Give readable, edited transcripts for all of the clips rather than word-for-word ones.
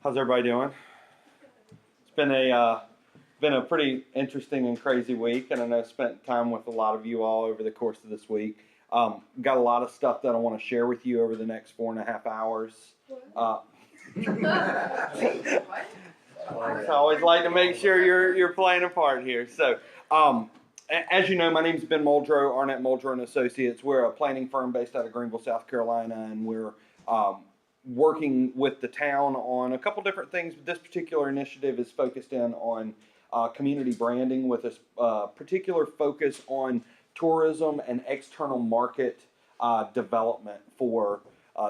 How's everybody doing? It's been a pretty interesting and crazy week, and I know I spent time with a lot of you all over the course of this week. Got a lot of stuff that I want to share with you over the next 4.5 hours. I always like to make sure you're playing a part here. So, as you know, my name's Ben Muldrow, Arnett Muldrow and Associates. We're a planning firm based out of Greenville, South Carolina, and we're working with the town on a couple different things. This particular initiative is focused in on community branding with a particular focus on tourism and external market development for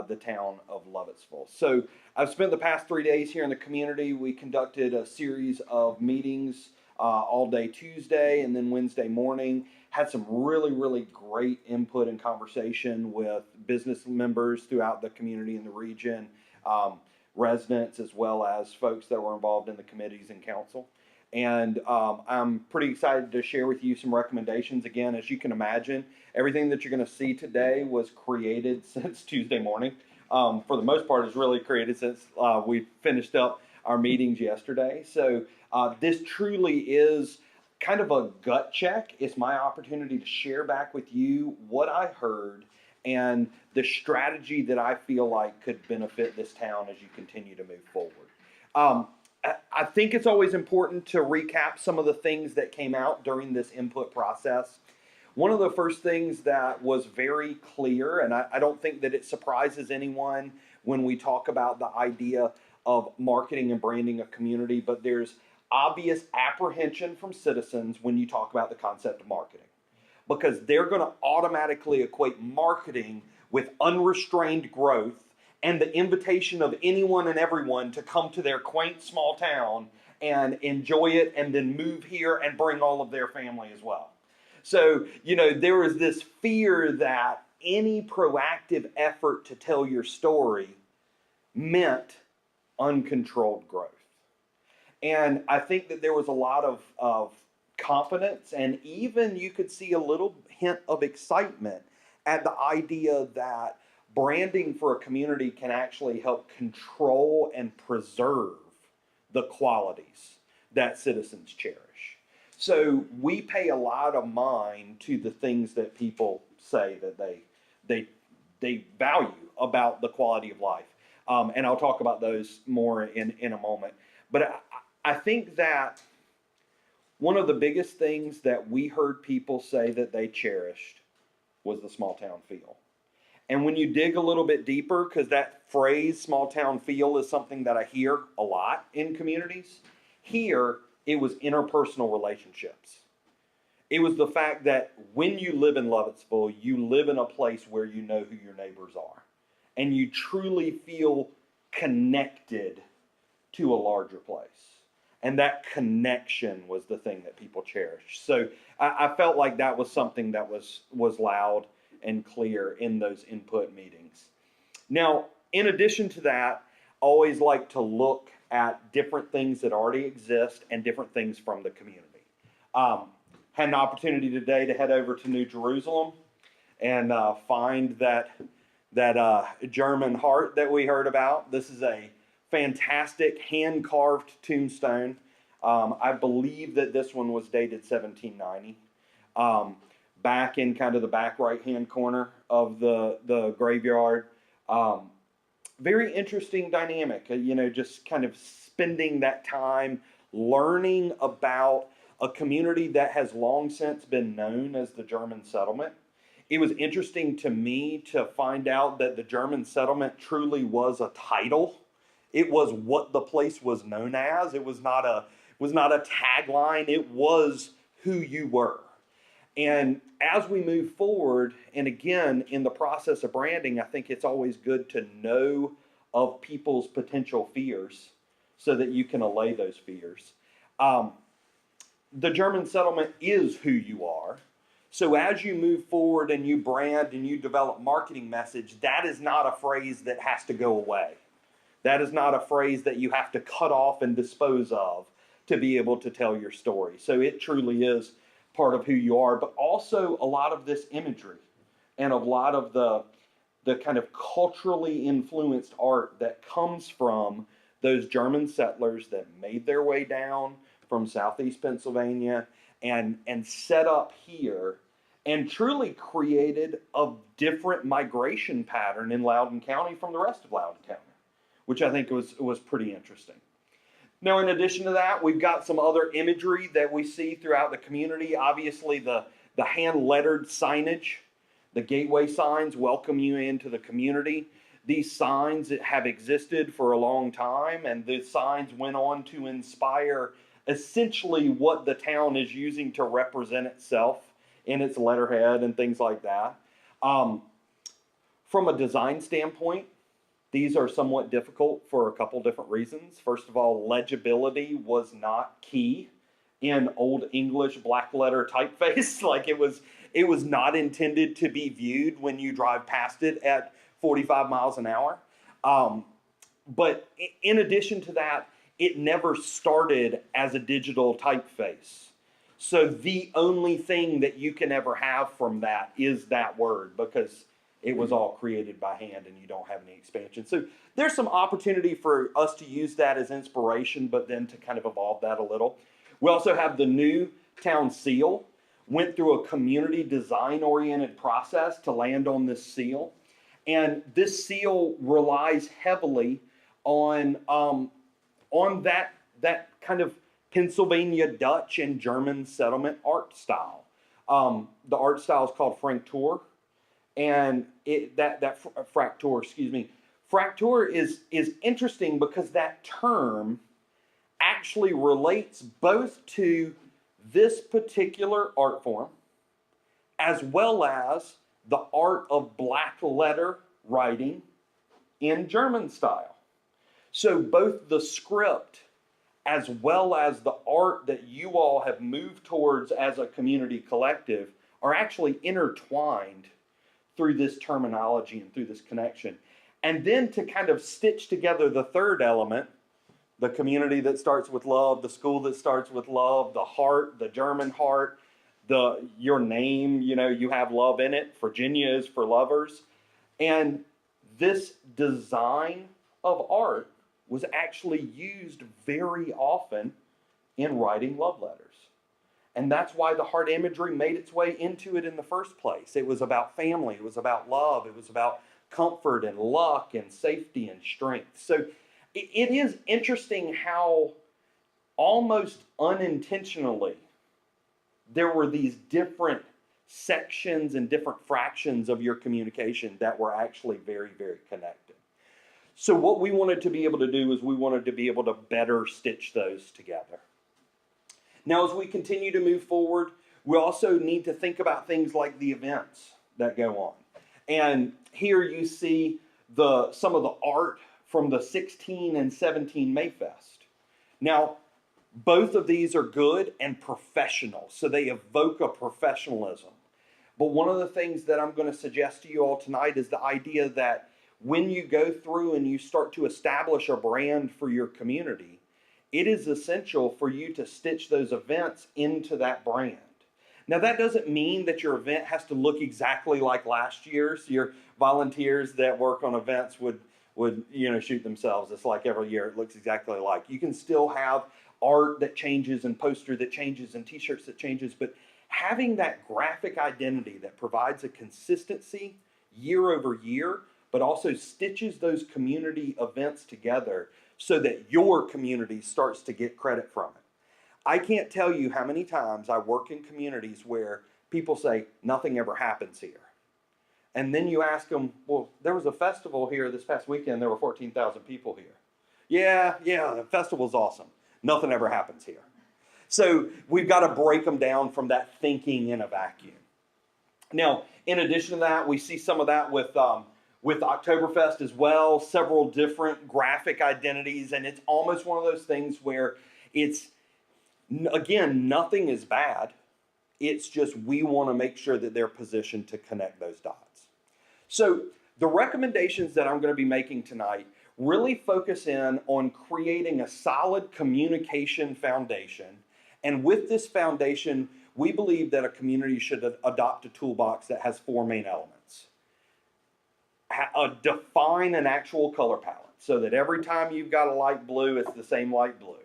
the town of Lovettsville. So I've spent the past 3 days here in the community. We conducted a series of meetings all day Tuesday and then Wednesday morning. Had some really great input and conversation with business members throughout the community and the region, residents, as well as folks that were involved in the committees and council. And I'm pretty excited to share with you some recommendations. Again, as you can imagine, everything that you're going to see today was created since Tuesday morning. For the most part, it's really created since we finished up our meetings yesterday. So this truly is kind of a gut check. It's my opportunity to share back with you what I heard and the strategy that I feel like could benefit this town as you continue to move forward. I think it's always important to recap some of the things that came out during this input process. One of the first things that was very clear, and I don't think that it surprises anyone when we talk about the idea of marketing and branding a community, but there's obvious apprehension from citizens when you talk about the concept of marketing, because they're going to automatically equate marketing with unrestrained growth and the invitation of anyone and everyone to come to their quaint small town and enjoy it and then move here and bring all of their family as well. So, there was this fear that any proactive effort to tell your story meant uncontrolled growth. And I think that there was a lot of confidence, and even you could see a little hint of excitement at the idea that branding for a community can actually help control and preserve the qualities that citizens cherish. So we pay a lot of mind to the things that people say that they value about the quality of life. And I'll talk about those more in a moment. But I think that one of the biggest things that we heard people say that they cherished was the small town feel. And when you dig a little bit deeper, because that phrase small town feel is something that I hear a lot in communities, here it was interpersonal relationships. It was the fact that when you live in Lovettsville, you live in a place where you know who your neighbors are. And you truly feel connected to a larger place. And that connection was the thing that people cherished. So I felt like that was something that was loud and clear in those input meetings. Now, in addition to that, I always like to look at different things that already exist and different things from the community. Had an opportunity today to head over to New Jerusalem and find that German heart that we heard about. This is a fantastic hand-carved tombstone. I believe that this one was dated 1790. Back in kind of the back right-hand corner of the graveyard. Very interesting dynamic, just kind of spending that time learning about a community that has long since been known as the German settlement. It was interesting to me to find out that the German settlement truly was a title. It was what the place was known as. It was not a tagline. It was who you were. And as we move forward, and again, in the process of branding, I think it's always good to know of people's potential fears so that you can allay those fears. The German settlement is who you are. So as you move forward and you brand and you develop marketing message, that is not a phrase that has to go away. That is not a phrase that you have to cut off and dispose of to be able to tell your story. So it truly is part of who you are, but also a lot of this imagery and a lot of the kind of culturally influenced art that comes from those German settlers that made their way down from southeast Pennsylvania and set up here and truly created a different migration pattern in Loudoun County from the rest of Loudoun County, which I think was pretty interesting. Now, in addition to that, we've got some other imagery that we see throughout the community. Obviously, the hand-lettered signage, the gateway signs welcome you into the community. These signs have existed for a long time, and the signs went on to inspire essentially what the town is using to represent itself in its letterhead and things like that. From a design standpoint, these are somewhat difficult for a couple different reasons. First of all, legibility was not key in Old English black letter typeface. Like it was not intended to be viewed when you drive past it at 45 miles an hour. But in addition to that, it never started as a digital typeface. So the only thing that you can ever have from that is that word, because it was all created by hand and you don't have any expansion. So there's some opportunity for us to use that as inspiration, but then to kind of evolve that a little. We also have the new town seal. Went through a community design oriented process to land on this seal. And this seal relies heavily on that kind of Pennsylvania Dutch and German settlement art style. The art style is called Fraktur. And Fraktur is interesting because that term actually relates both to this particular art form as well as the art of black letter writing in German style. So both the script as well as the art that you all have moved towards as a community collective are actually intertwined through this terminology and through this connection. And then to kind of stitch together the third element, the community that starts with love, the school that starts with love, the heart, the German heart, your name, you have love in it. Virginia is for lovers. And this design of art was actually used very often in writing love letters. And that's why the heart imagery made its way into it in the first place. It was about family, it was about love, it was about comfort and luck and safety and strength. So it is interesting how almost unintentionally there were these different sections and different fractions of your communication that were actually very, very connected. So what we wanted to be able to do is we wanted to be able to better stitch those together. Now, as we continue to move forward, we also need to think about things like the events that go on. And here you see some of the art from the 16 and 17 Mayfest. Now, both of these are good and professional, so they evoke a professionalism. But one of the things that I'm going to suggest to you all tonight is the idea that when you go through and you start to establish a brand for your community, it is essential for you to stitch those events into that brand. Now, that doesn't mean that your event has to look exactly like last year's. Your volunteers that work on events would shoot themselves. It's like every year it looks exactly alike. You can still have art that changes and poster that changes and t-shirts that changes, but having that graphic identity that provides a consistency year over year, but also stitches those community events together so that your community starts to get credit from it. I can't tell you how many times I work in communities where people say, nothing ever happens here. And then you ask them, well, there was a festival here this past weekend, there were 14,000 people here. Yeah, the festival's awesome. Nothing ever happens here. So we've got to break them down from that thinking in a vacuum. Now, in addition to that, we see some of that with Oktoberfest as well, several different graphic identities, and it's almost one of those things where it's, again, nothing is bad. It's just we want to make sure that they're positioned to connect those dots. So the recommendations that I'm going to be making tonight really focus in on creating a solid communication foundation. And with this foundation, we believe that a community should adopt a toolbox that has four main elements. Define an actual color palette. so that every time you've got a light blue, it's the same light blue.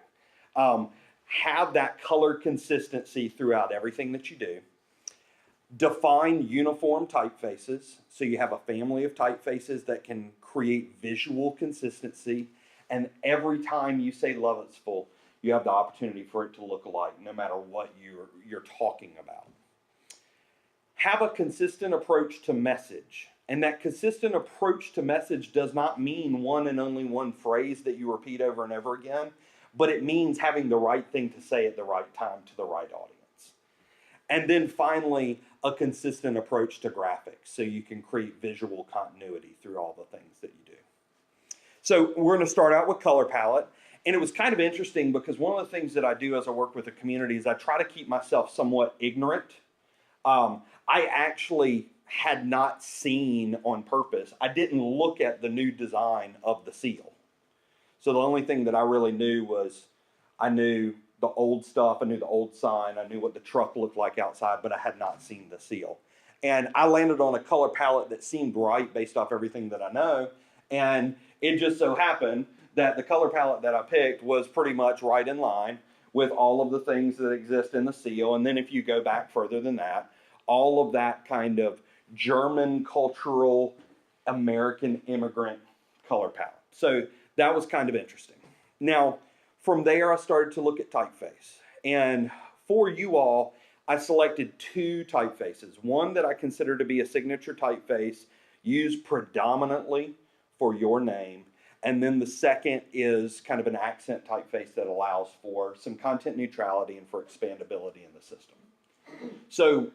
Have that color consistency throughout everything that you do. Define uniform typefaces, so you have a family of typefaces that can create visual consistency, and every time you say Lovettsville, you have the opportunity for it to look alike, no matter what you're talking about. Have a consistent approach to message, and that consistent approach to message does not mean one and only one phrase that you repeat over and over again, but it means having the right thing to say at the right time to the right audience. And then finally, a consistent approach to graphics, so you can create visual continuity through all the things that you do. So we're going to start out with color palette. And it was kind of interesting because one of the things that I do as I work with the community is I try to keep myself somewhat ignorant. I actually had not seen on purpose, I didn't look at the new design of the seal. So the only thing that I really knew was I knew the old stuff, I knew the old sign, I knew what the truck looked like outside, but I had not seen the seal. And I landed on a color palette that seemed right based off everything that I know. And it just so happened that the color palette that I picked was pretty much right in line with all of the things that exist in the seal. And then if you go back further than that, all of that kind of German cultural American immigrant color palette. So that was kind of interesting. Now, from there, I started to look at typeface. And for you all, I selected two typefaces. One that I consider to be a signature typeface used predominantly for your name. And then the second is kind of an accent typeface that allows for some content neutrality and for expandability in the system. So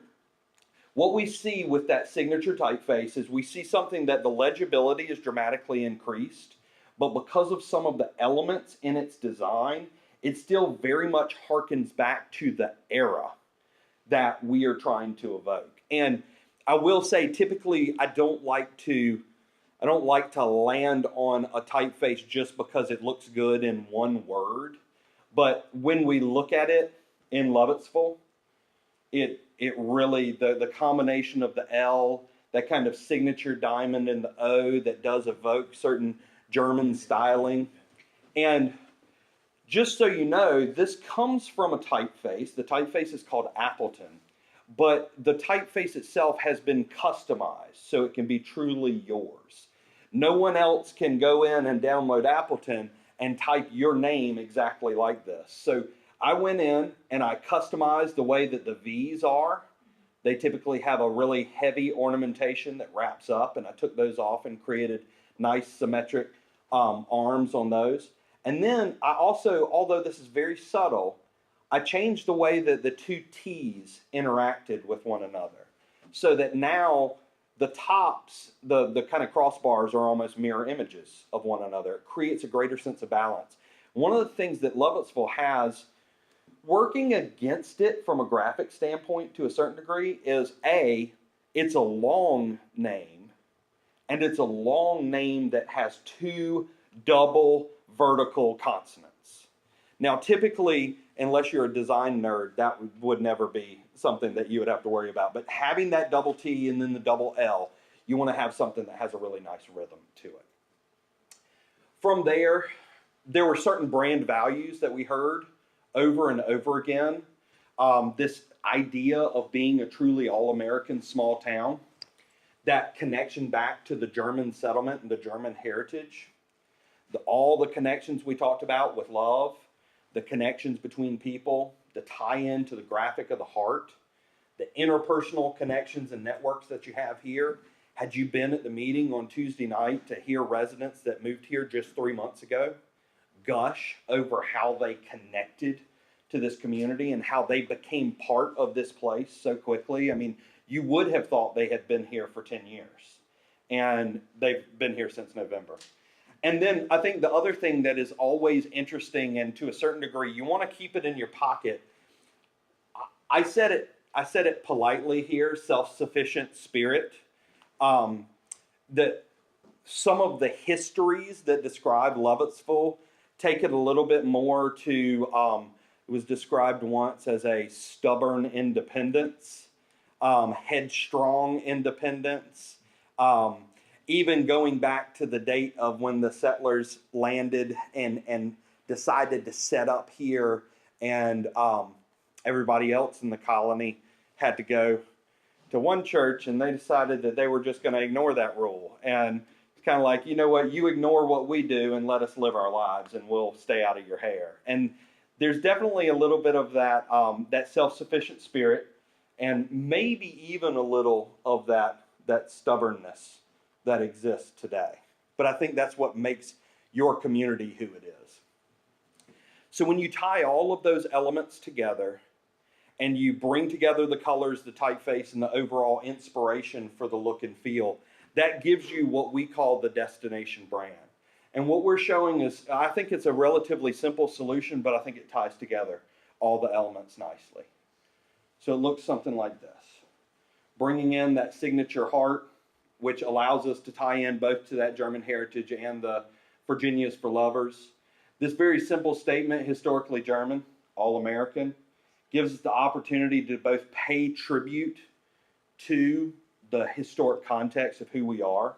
what we see with that signature typeface is we see something that the legibility is dramatically increased, but because of some of the elements in its design, it still very much harkens back to the era that we are trying to evoke. And I will say, typically, I don't like to land on a typeface just because it looks good in one word. But when we look at it in Lovettsville, it really, the combination of the L, that kind of signature diamond, and the O that does evoke certain German styling. And just so you know, this comes from a typeface. The typeface is called Appleton, but the typeface itself has been customized so it can be truly yours. No one else can go in and download Appleton and type your name exactly like this. So I went in and I customized the way that the V's are. They typically have a really heavy ornamentation that wraps up, and I took those off and created nice symmetric arms on those. And then I also, although this is very subtle, I changed the way that the two T's interacted with one another, so that now the tops, the kind of crossbars, are almost mirror images of one another. It creates a greater sense of balance. One of the things that Lovettsville has working against it from a graphic standpoint to a certain degree is it's a long name, and it's a long name that has two double vertical consonants. Now, typically, unless you're a design nerd, that would never be something that you would have to worry about. But having that double T and then the double L, you want to have something that has a really nice rhythm to it. From there were certain brand values that we heard over and over again. This idea of being a truly all-American small town, that connection back to the German settlement and the German heritage, all the connections we talked about with love, the connections between people, the tie-in to the graphic of the heart, the interpersonal connections and networks that you have here. Had you been at the meeting on Tuesday night to hear residents that moved here just 3 months ago gush over how they connected to this community and how they became part of this place so quickly? I mean, you would have thought they had been here for 10 years, and they've been here since November. And then I think the other thing that is always interesting, and to a certain degree, you want to keep it in your pocket. I said it politely here, self-sufficient spirit. That some of the histories that describe Lovettsville take it a little bit more to, it was described once as a stubborn independence, headstrong independence. even going back to the date of when the settlers landed and decided to set up here, and everybody else in the colony had to go to one church, and they decided that they were just going to ignore that rule. And it's kind of like, you know what, you ignore what we do and let us live our lives, and we'll stay out of your hair. And there's definitely a little bit of that that self-sufficient spirit, and maybe even a little of that stubbornness that exists today. But I think that's what makes your community who it is. So when you tie all of those elements together, and you bring together the colors, the typeface, and the overall inspiration for the look and feel, that gives you what we call the destination brand. And what we're showing is, I think it's a relatively simple solution, but I think it ties together all the elements nicely. So it looks something like this. Bringing in that signature heart, which allows us to tie in both to that German heritage and the Virginia's for Lovers. This very simple statement, historically German, all American, gives us the opportunity to both pay tribute to the historic context of who we are,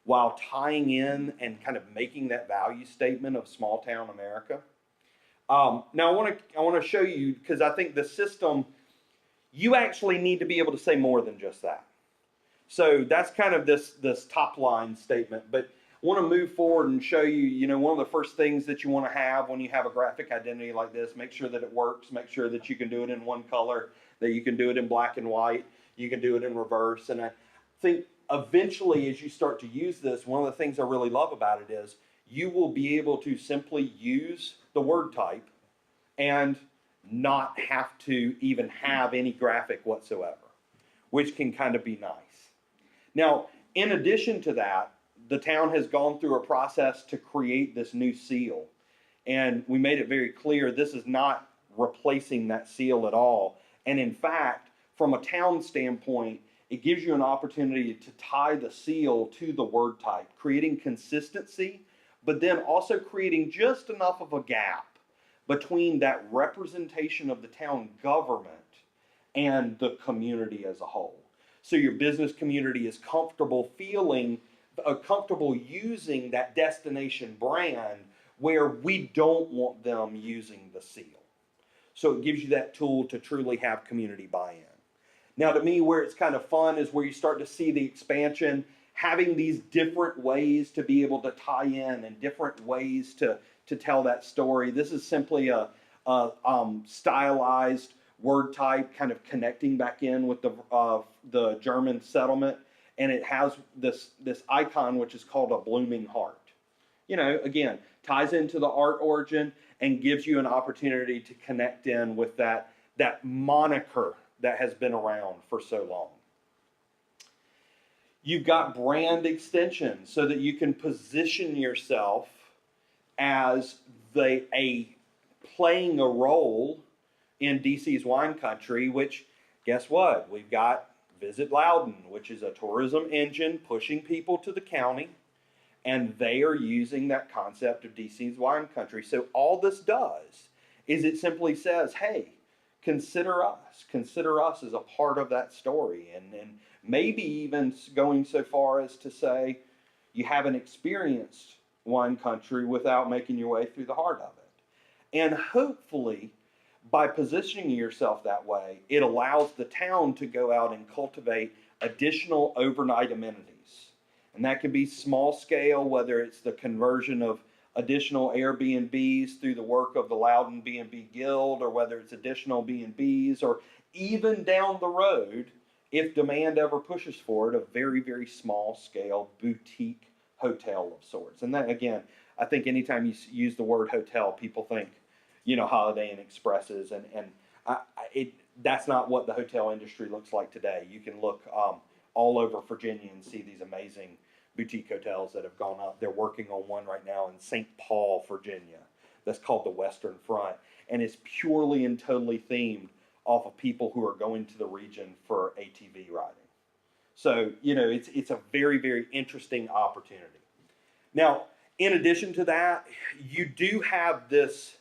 while tying in and kind of making that value statement of small town America. Now I want to show you, because I think the system, you actually need to be able to say more than just that. So that's kind of this top line statement, but I want to move forward and show you, you know, one of the first things that you want to have when you have a graphic identity like this, make sure that it works, make sure that you can do it in one color, that you can do it in black and white, you can do it in reverse. And I think eventually as you start to use this, one of the things I really love about it is you will be able to simply use the word type and not have to even have any graphic whatsoever, which can kind of be nice. Now, in addition to that, the town has gone through a process to create this new seal. And we made it very clear this is not replacing that seal at all. And in fact, from a town standpoint, it gives you an opportunity to tie the seal to the word type, creating consistency, but then also creating just enough of a gap between that representation of the town government and the community as a whole. So your business community is comfortable using that destination brand where we don't want them using the seal. So it gives you that tool to truly have community buy-in. Now to me, where it's kind of fun is where you start to see the expansion, having these different ways to be able to tie in and different ways to tell that story. This is simply a stylized word type, kind of connecting back in with the German settlement, and it has this icon which is called a blooming heart. You know, again, ties into the art origin and gives you an opportunity to connect in with that moniker that has been around for so long. You've got brand extensions so that you can position yourself as playing a role in DC's wine country, which, guess what? We've got Visit Loudon, which is a tourism engine pushing people to the county, and they are using that concept of DC's wine country. So all this does is it simply says, hey, consider us as a part of that story, and maybe even going so far as to say you haven't experienced wine country without making your way through the heart of it. And hopefully, by positioning yourself that way, it allows the town to go out and cultivate additional overnight amenities. And that can be small scale, whether it's the conversion of additional Airbnbs through the work of the Loudon B&B Guild, or whether it's additional B&Bs, or even down the road, if demand ever pushes for it, a very, very small scale boutique hotel of sorts. And that, again, I think anytime you use the word hotel, people think, you know, Holiday Inn Expresses, and that's not what the hotel industry looks like today. You can look all over Virginia and see these amazing boutique hotels that have gone up. They're working on one right now in St. Paul, Virginia. That's called the Western Front, and it's purely and totally themed off of people who are going to the region for ATV riding. So, you know, it's a very, very interesting opportunity. Now, in addition to that, you have this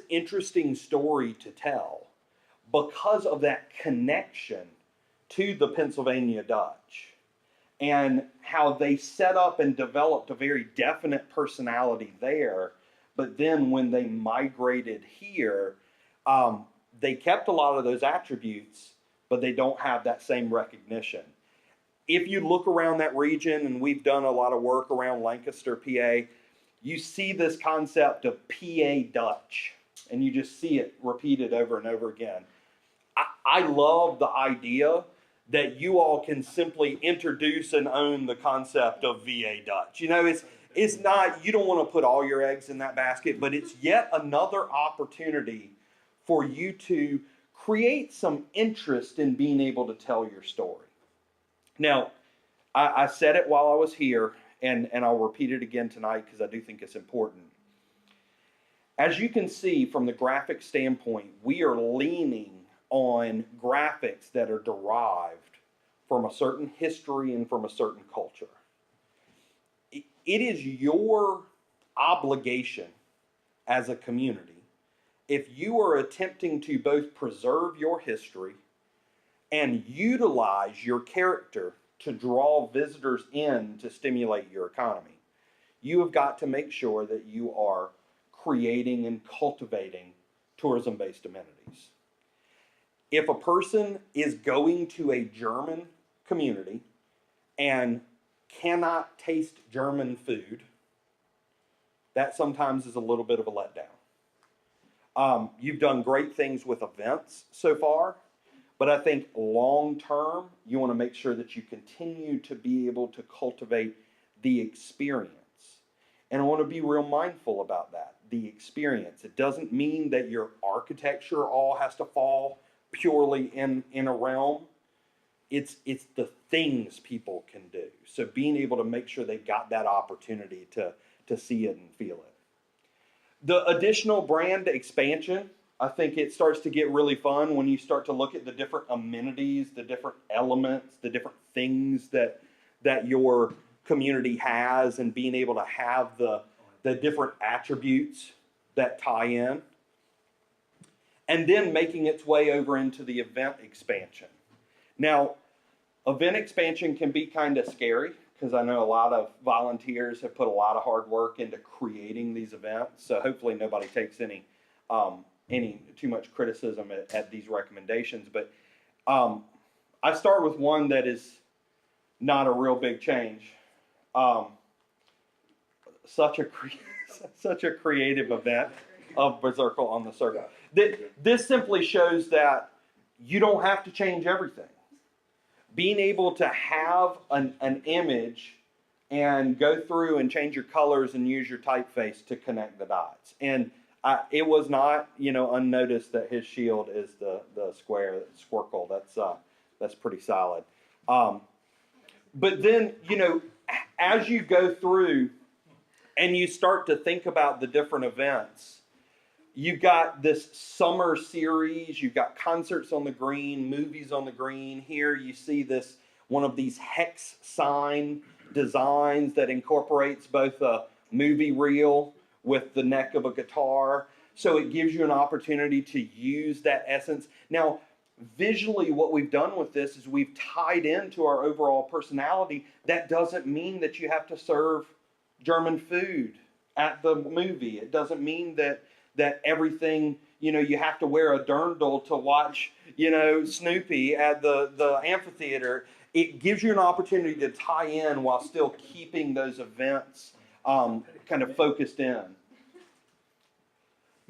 interesting story to tell because of that connection to the Pennsylvania Dutch. and how they set up and developed a very definite personality there. But then when they migrated here, they kept a lot of those attributes, but they don't have that same recognition. If you look around that region, and we've done a lot of work around Lancaster, PA, you see this concept of PA Dutch, and you just see it repeated over and over again. I love the idea that you all can simply introduce and own the concept of VA Dutch. You know, it's not, you don't want to put all your eggs in that basket, but it's yet another opportunity for you to create some interest in being able to tell your story. Now, I said it while I was here, and I'll repeat it again tonight because I do think it's important. As you can see from the graphic standpoint, we are leaning on graphics that are derived from a certain history and from a certain culture. It is your obligation as a community, if you are attempting to both preserve your history and utilize your character to draw visitors in to stimulate your economy, you have got to make sure that you are creating and cultivating tourism-based amenities. If a person is going to a German community and cannot taste German food, that sometimes is a little bit of a letdown. You've done great things with events so far, but I think long term, you want to make sure that you continue to be able to cultivate the experience. And I want to be real mindful about that, the experience. It doesn't mean that your architecture all has to fall purely in a realm. It's the things people can do. So being able to make sure they got that opportunity to see it and feel it. The additional brand expansion, I think it starts to get really fun when you start to look at the different amenities, the different elements, the different things that your community has, and being able to have the different attributes that tie in. And then making its way over into the event expansion. Now, event expansion can be kind of scary because I know a lot of volunteers have put a lot of hard work into creating these events. So hopefully nobody takes any too much criticism at these recommendations. But I start with one that is not a real big change. Such a creative event of Berserkle on the Circle. This simply shows that you don't have to change everything. Being able to have an image and go through and change your colors and use your typeface to connect the dots. And it was not, unnoticed that his shield is the square Squircle. That's pretty solid. But then, as you go through and you start to think about the different events, you've got this summer series, you've got concerts on the green, movies on the green. Here you see one of these hex sign designs that incorporates both a movie reel with the neck of a guitar. So it gives you an opportunity to use that essence. Now, visually, what we've done with this is we've tied into our overall personality. That doesn't mean that you have to serve German food at the movie. It doesn't mean that everything, you have to wear a dirndl to watch, Snoopy at the amphitheater. It gives you an opportunity to tie in while still keeping those events kind of focused in.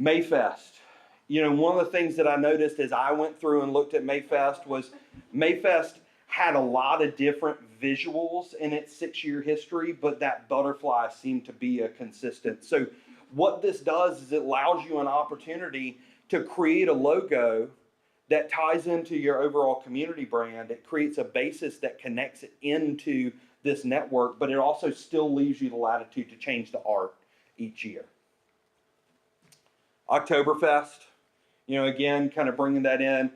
Mayfest. One of the things that I noticed as I went through and looked at Mayfest was Mayfest had a lot of different visuals in its 6-year history, but that butterfly seemed to be a consistent. So what this does is it allows you an opportunity to create a logo that ties into your overall community brand. It creates a basis that connects it into this network, but it also still leaves you the latitude to change the art each year. Oktoberfest, again, kind of bringing that in.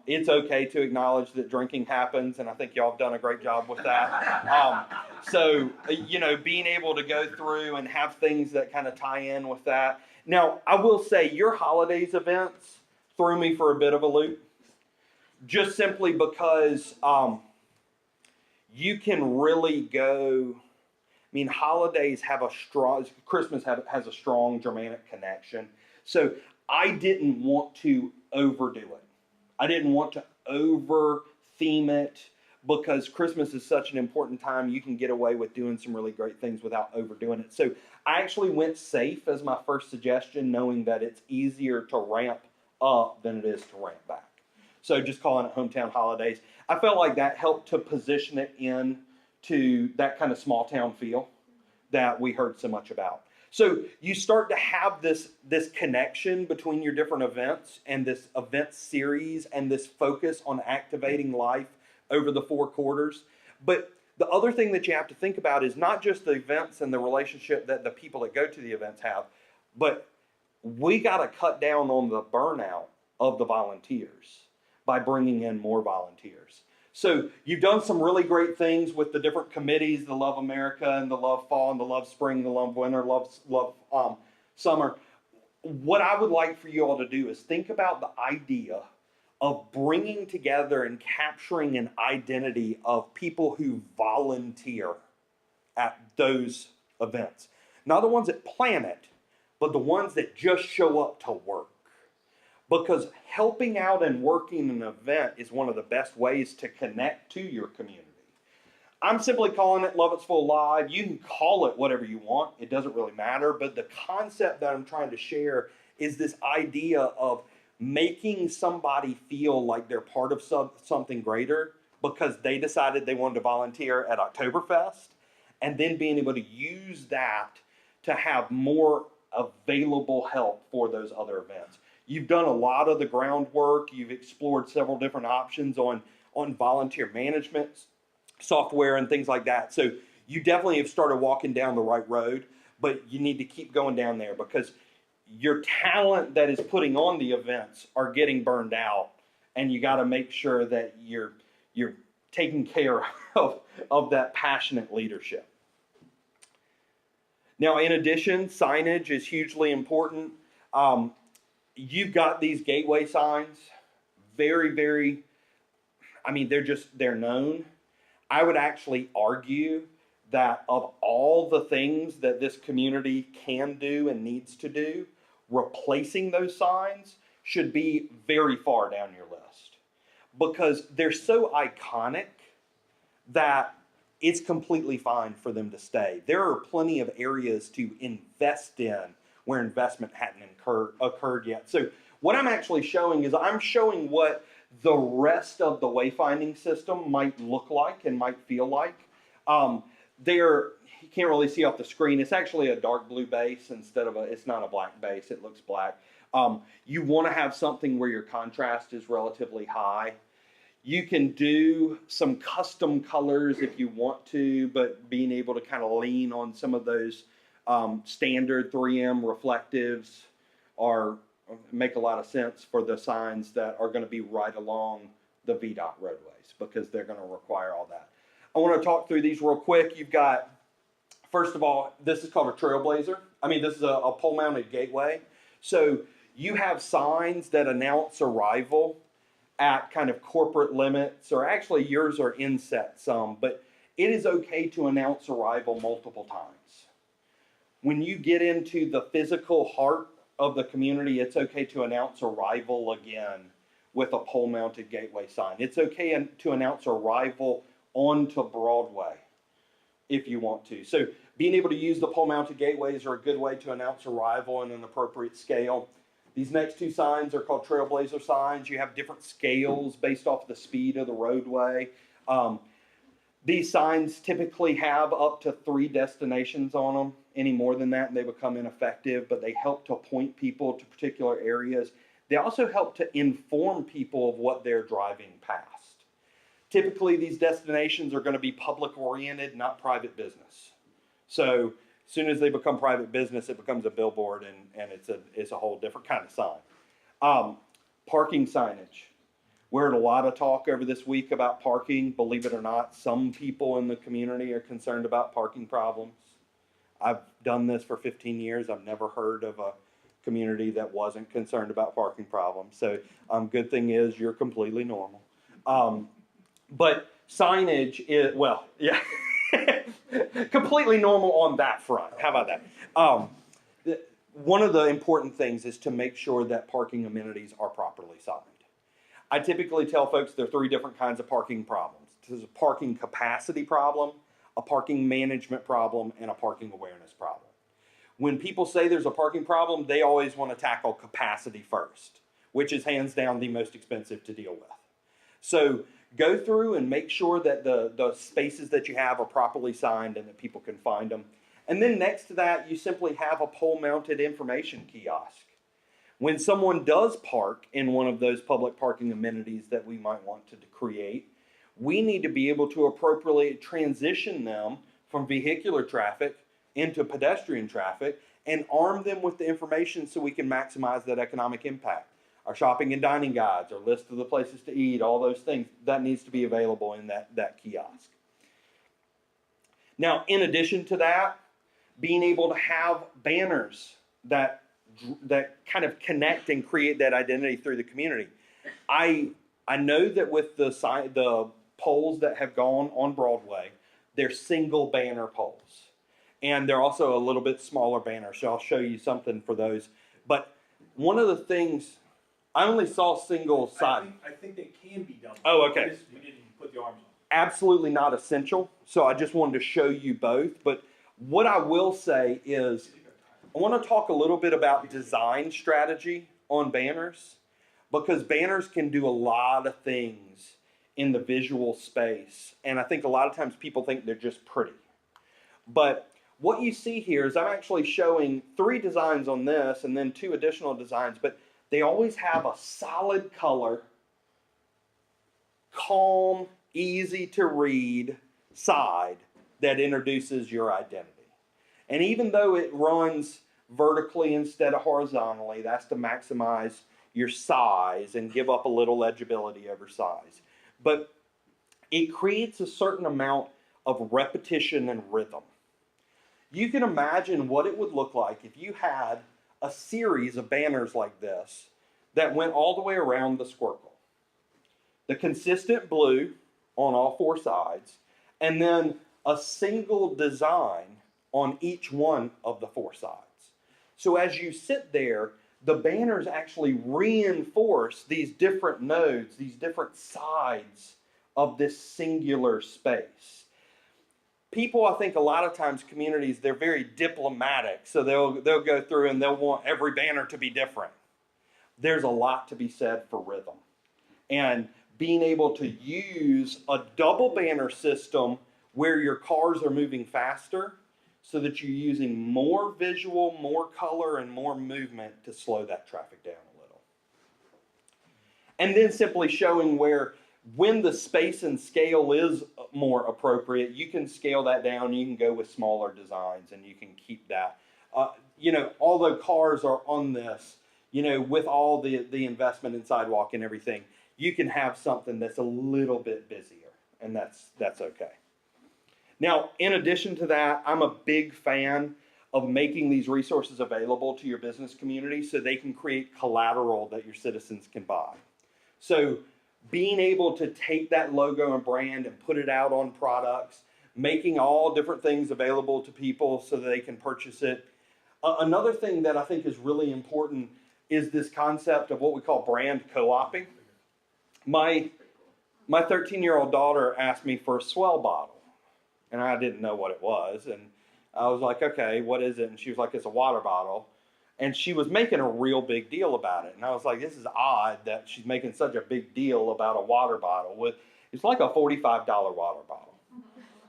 It's okay to acknowledge that drinking happens, and I think y'all have done a great job with that. So, being able to go through and have things that kind of tie in with that. Now, I will say your holidays events threw me for a bit of a loop, just simply because you can really go. I mean, holidays have a strong, Christmas has a strong Germanic connection. So I didn't want to overdo it. I didn't want to over theme it because Christmas is such an important time. You can get away with doing some really great things without overdoing it. So I actually went safe as my first suggestion, knowing that it's easier to ramp up than it is to ramp back. So just calling it hometown holidays. I felt like that helped to position it in to that kind of small town feel that we heard so much about. So you start to have this connection between your different events and this event series and this focus on activating life over the 4 quarters. But the other thing that you have to think about is not just the events and the relationship that the people that go to the events have, but we got to cut down on the burnout of the volunteers by bringing in more volunteers. So you've done some really great things with the different committees, the Love America and the Love Fall and the Love Spring, the Love Winter, Love Summer. What I would like for you all to do is think about the idea of bringing together and capturing an identity of people who volunteer at those events. Not the ones that plan it, but the ones that just show up to work. Because helping out and working an event is one of the best ways to connect to your community. I'm simply calling it Lovettsville Live. You can call it whatever you want. It doesn't really matter. But the concept that I'm trying to share is this idea of making somebody feel like they're part of something greater because they decided they wanted to volunteer at Oktoberfest, and then being able to use that to have more available help for those other events. You've done a lot of the groundwork. You've explored several different options on volunteer management software and things like that. So you definitely have started walking down the right road, but you need to keep going down there because your talent that is putting on the events are getting burned out, and you got to make sure that you're taking care of that passionate leadership. Now, in addition, signage is hugely important. You've got these gateway signs, very, very, I mean, they're known. I would actually argue that of all the things that this community can do and needs to do, replacing those signs should be very far down your list because they're so iconic that it's completely fine for them to stay. There are plenty of areas to invest in where investment hadn't occurred yet. So what I'm actually showing is I'm showing what the rest of the wayfinding system might look like and might feel like. You can't really see off the screen. It's actually a dark blue base instead of it's not a black base. It looks black. You want to have something where your contrast is relatively high. You can do some custom colors if you want to, but being able to kind of lean on some of those standard 3M reflectives make a lot of sense for the signs that are going to be right along the VDOT roadways because they're going to require all that. I want to talk through these real quick. You've got, first of all, this is called a trailblazer. I mean, this is a pole-mounted gateway. So you have signs that announce arrival at kind of corporate limits, or actually yours are inset some, but it is okay to announce arrival multiple times. When you get into the physical heart of the community, it's okay to announce arrival again with a pole-mounted gateway sign. It's okay to announce arrival onto Broadway if you want to. So being able to use the pole-mounted gateways are a good way to announce arrival in an appropriate scale. These next 2 signs are called trailblazer signs. You have different scales based off the speed of the roadway. These signs typically have up to 3 destinations on them. Any more than that, and they become ineffective, but they help to point people to particular areas. They also help to inform people of what they're driving past. Typically, these destinations are going to be public-oriented, not private business. So as soon as they become private business, it becomes a billboard, and it's a whole different kind of sign. Parking signage. We heard a lot of talk over this week about parking. Believe it or not, some people in the community are concerned about parking problems. I've done this for 15 years. I've never heard of a community that wasn't concerned about parking problems. So good thing is you're completely normal. But Signage is, well, yeah, completely normal on that front. How about that? One of the important things is to make sure that parking amenities are properly signed. I typically tell folks there are three different kinds of parking problems. There's a parking capacity problem, a parking management problem, and a parking awareness problem. When people say there's a parking problem, they always want to tackle capacity first, which is hands down the most expensive to deal with. So go through and make sure that the spaces that you have are properly signed and that people can find them. And then next to that, you simply have a pole-mounted information kiosk. When someone does park in one of those public parking amenities that we might want to create, we need to be able to appropriately transition them from vehicular traffic into pedestrian traffic and arm them with the information so we can maximize that economic impact. Our shopping and dining guides, our list of the places to eat, all those things, that needs to be available in that kiosk. Now, in addition to that, being able to have banners that kind of connect and create that identity through the community. I know that with the poles that have gone on Broadway, they're single banner poles. And they're also a little bit smaller banners, so I'll show you something for those. But one of the things, I only saw single side. I think they can be done. Oh, okay. We didn't put the arms on. Absolutely not essential, so I just wanted to show you both. But what I will say is, I want to talk a little bit about design strategy on banners, because banners can do a lot of things in the visual space. And I think a lot of times people think they're just pretty. But what you see here is I'm actually showing 3 designs on this and then 2 additional designs, but they always have a solid color, calm, easy to read side that introduces your identity. And even though it runs vertically instead of horizontally, that's to maximize your size and give up a little legibility over size. But it creates a certain amount of repetition and rhythm. You can imagine what it would look like if you had a series of banners like this that went all the way around the squircle. The consistent blue on all 4 sides, and then a single design on each one of the 4 sides. So as you sit there, the banners actually reinforce these different nodes, these different sides of this singular space. People, I think a lot of times, communities, they're very diplomatic, so they'll go through and they'll want every banner to be different. There's a lot to be said for rhythm. And being able to use a double banner system where your cars are moving faster so that you're using more visual, more color, and more movement to slow that traffic down a little. And then simply showing where, when the space and scale is more appropriate, you can scale that down, you can go with smaller designs, and you can keep that. Although cars are on this, with all the investment in sidewalk and everything, you can have something that's a little bit busier, and that's okay. Now, in addition to that, I'm a big fan of making these resources available to your business community so they can create collateral that your citizens can buy. So being able to take that logo and brand and put it out on products, making all different things available to people so that they can purchase it. Another thing that I think is really important is this concept of what we call brand co-oping. My 13-year-old daughter asked me for a Swell bottle, and I didn't know what it was. And I was like, okay, what is it? And she was like, it's a water bottle. And she was making a real big deal about it. And I was like, this is odd that she's making such a big deal about a water bottle. It's like a $45 water bottle.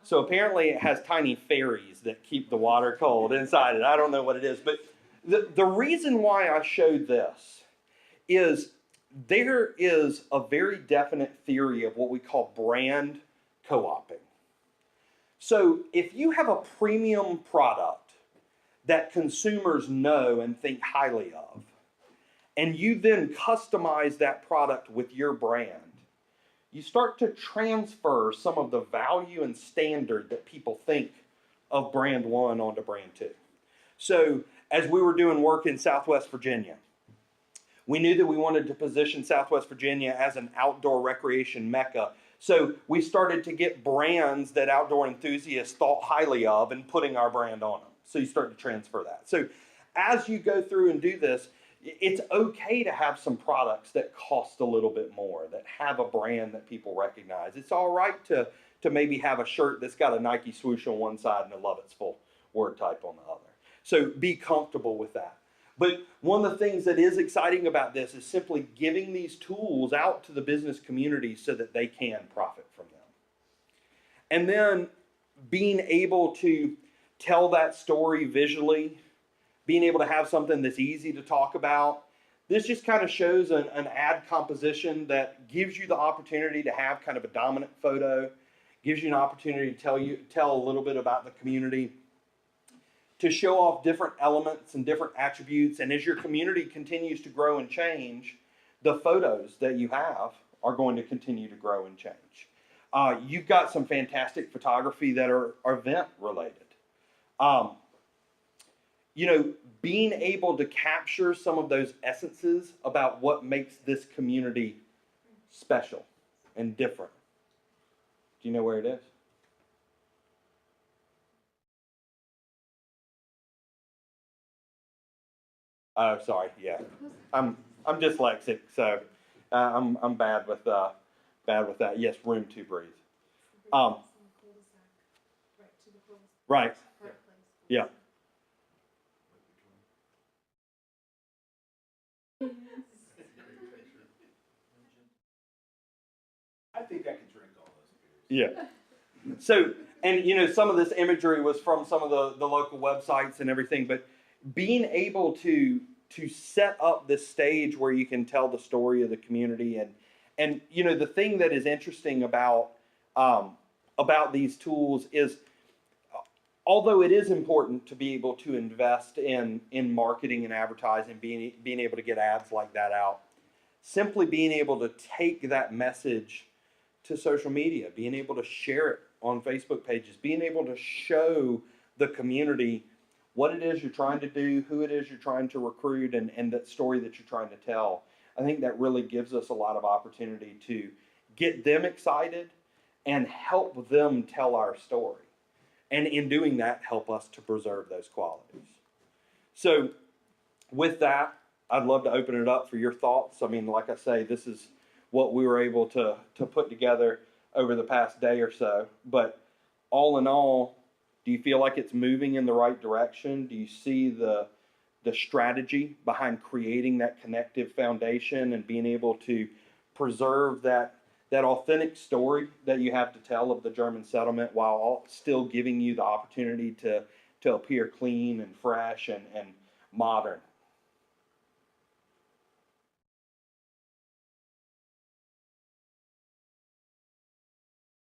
So apparently it has tiny fairies that keep the water cold inside it. I don't know what it is. But the reason why I showed this is there is a very definite theory of what we call brand co-oping. So if you have a premium product that consumers know and think highly of, and you then customize that product with your brand, you start to transfer some of the value and standard that people think of brand 1 onto brand 2. So as we were doing work in Southwest Virginia, we knew that we wanted to position Southwest Virginia as an outdoor recreation mecca. So we started to get brands that outdoor enthusiasts thought highly of and putting our brand on them. So you start to transfer that. So as you go through and do this, it's okay to have some products that cost a little bit more, that have a brand that people recognize. It's all right to maybe have a shirt that's got a Nike swoosh on one side and a Lovettsville word type on the other. So be comfortable with that. But one of the things that is exciting about this is simply giving these tools out to the business community so that they can profit from them. And then being able to tell that story visually, being able to have something that's easy to talk about. This just kind of shows an ad composition that gives you the opportunity to have kind of a dominant photo, gives you an opportunity to tell a little bit about the community, to show off different elements and different attributes. And as your community continues to grow and change, the photos that you have are going to continue to grow and change. You've got some fantastic photography that are event related. You know, being able to capture some of those essences about what makes this community special and different. Do you know where it is? Oh, sorry. Yeah, I'm dyslexic, so I'm bad with that. Yes, room to breathe. Right. Yeah. I think I can drink all those beers. Yeah. So, and you know, some of this imagery was from some of the local websites and everything, but being able to set up this stage where you can tell the story of the community and you know, the thing that is interesting about these tools is, although it is important to be able to invest in marketing and advertising, being able to get ads like that out, simply being able to take that message to social media, being able to share it on Facebook pages, being able to show the community what it is you're trying to do, who it is you're trying to recruit, and that story that you're trying to tell. I think that really gives us a lot of opportunity to get them excited and help them tell our story. And in doing that, help us to preserve those qualities. So with that, I'd love to open it up for your thoughts. I mean, like I say, this is what we were able to put together over the past day or so. But all in all, do you feel like it's moving in the right direction? Do you see the strategy behind creating that connective foundation and being able to preserve that authentic story that you have to tell of the German settlement while still giving you the opportunity to appear clean and fresh and modern?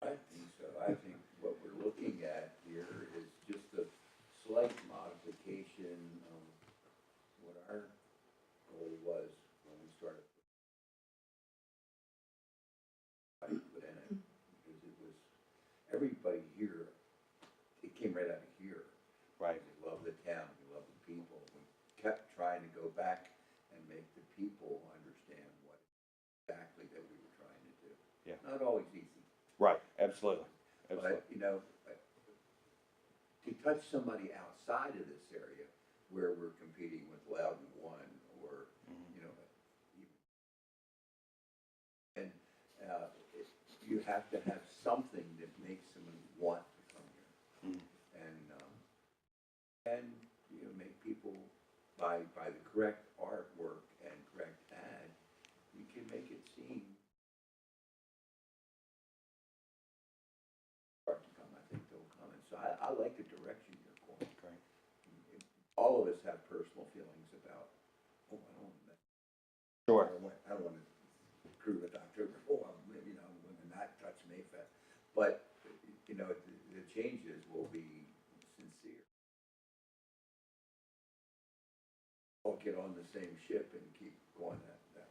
I think so. I think what we're looking at here is just a slight modification of what our goal was when we started. I put in it because it was everybody here. It came right out of here. Right. We love the town. We love the people. We kept trying to go back and make the people understand what exactly that we were trying to do. Yeah. Not always easy. Right, absolutely. Absolutely. But, you know, to touch somebody outside of this area where we're competing with Loudon One or, you know, and you have to have something that makes someone want to come here. And you know, make people, by the correct artwork and correct ad, you can make it seem So I like the direction you're going. Great. All of us have personal feelings about, I don't want to, Sure. I don't want to screw with October. You know, when that touch Mayfest. But, you know, the changes will be sincere. All get on the same ship and keep going that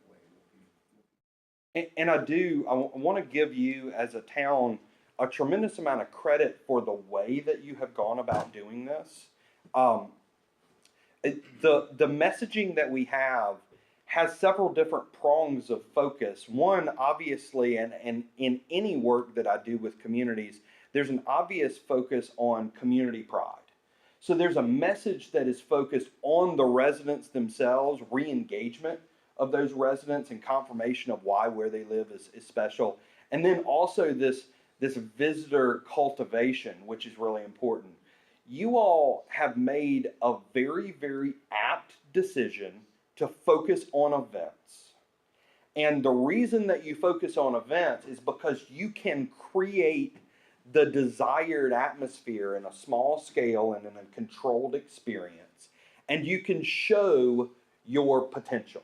way. And I want to give you as a town a tremendous amount of credit for the way that you have gone about doing this. The messaging that we have has several different prongs of focus. One, obviously, and in any work that I do with communities, there's an obvious focus on community pride. So there's a message that is focused on the residents themselves, re-engagement of those residents and confirmation of why where they live is special. And then also this visitor cultivation, which is really important. You all have made a very, very apt decision to focus on events. And the reason that you focus on events is because you can create the desired atmosphere in a small scale and in a controlled experience, and you can show your potential.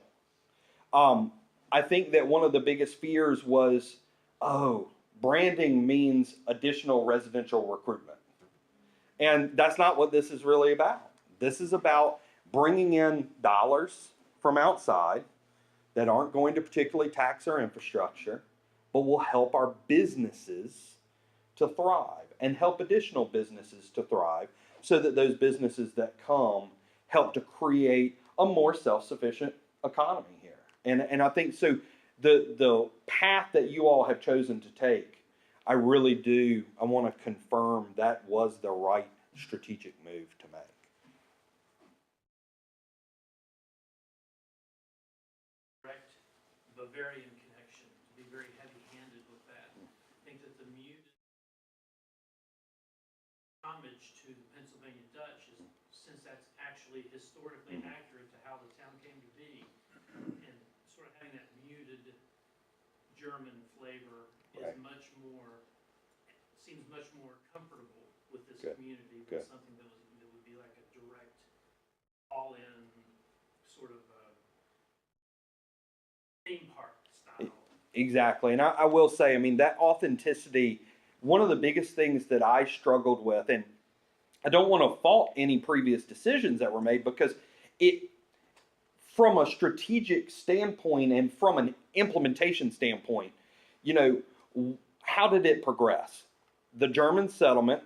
I think that one of the biggest fears was, oh, branding means additional residential recruitment. And that's not what this is really about. This is about bringing in dollars from outside that aren't going to particularly tax our infrastructure, but will help our businesses to thrive and help additional businesses to thrive so that those businesses that come help to create a more self-sufficient economy here. And I think so the path that you all have chosen to take, I want to confirm that was the right strategic move to make. Correct Bavarian connection, to be very heavy-handed with that. I think that the muted homage to the Pennsylvania Dutch is, since that's actually historically accurate to how the town came to be, and sort of having that muted German flavor is Right. seems much more comfortable with this Good. community than Good. something that would be like a direct all-in sort of theme park style. Exactly. And I will say, I mean, that authenticity, one of the biggest things that I struggled with, and I don't want to fault any previous decisions that were made because from a strategic standpoint and from an implementation standpoint, how did it progress? The German settlement,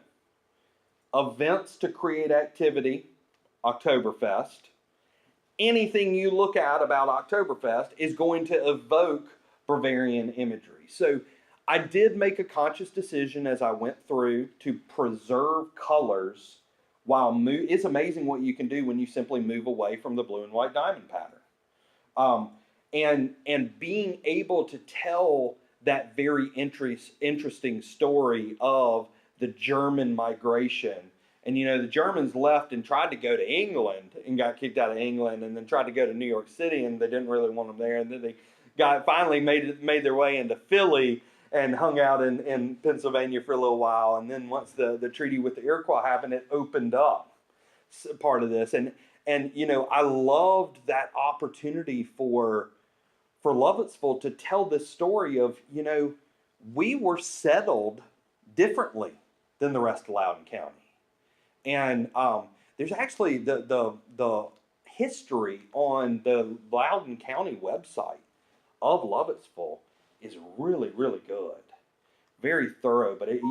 events to create activity, Oktoberfest. Anything you look at about Oktoberfest is going to evoke Bavarian imagery. So I did make a conscious decision as I went through to preserve colors while it's amazing what you can do when you simply move away from the blue and white diamond pattern. And being able to tell that very interesting story of the German migration. And the Germans left and tried to go to England and got kicked out of England, and then tried to go to New York City and they didn't really want them there. And then they finally made their way into Philly and hung out in Pennsylvania for a little while. And then once the treaty with the Iroquois happened, it opened up part of this. And I loved that opportunity for Lovettsville to tell this story of, we were settled differently than the rest of Loudoun County. And there's actually the history on the Loudoun County website of Lovettsville is really, really good. Very thorough, but it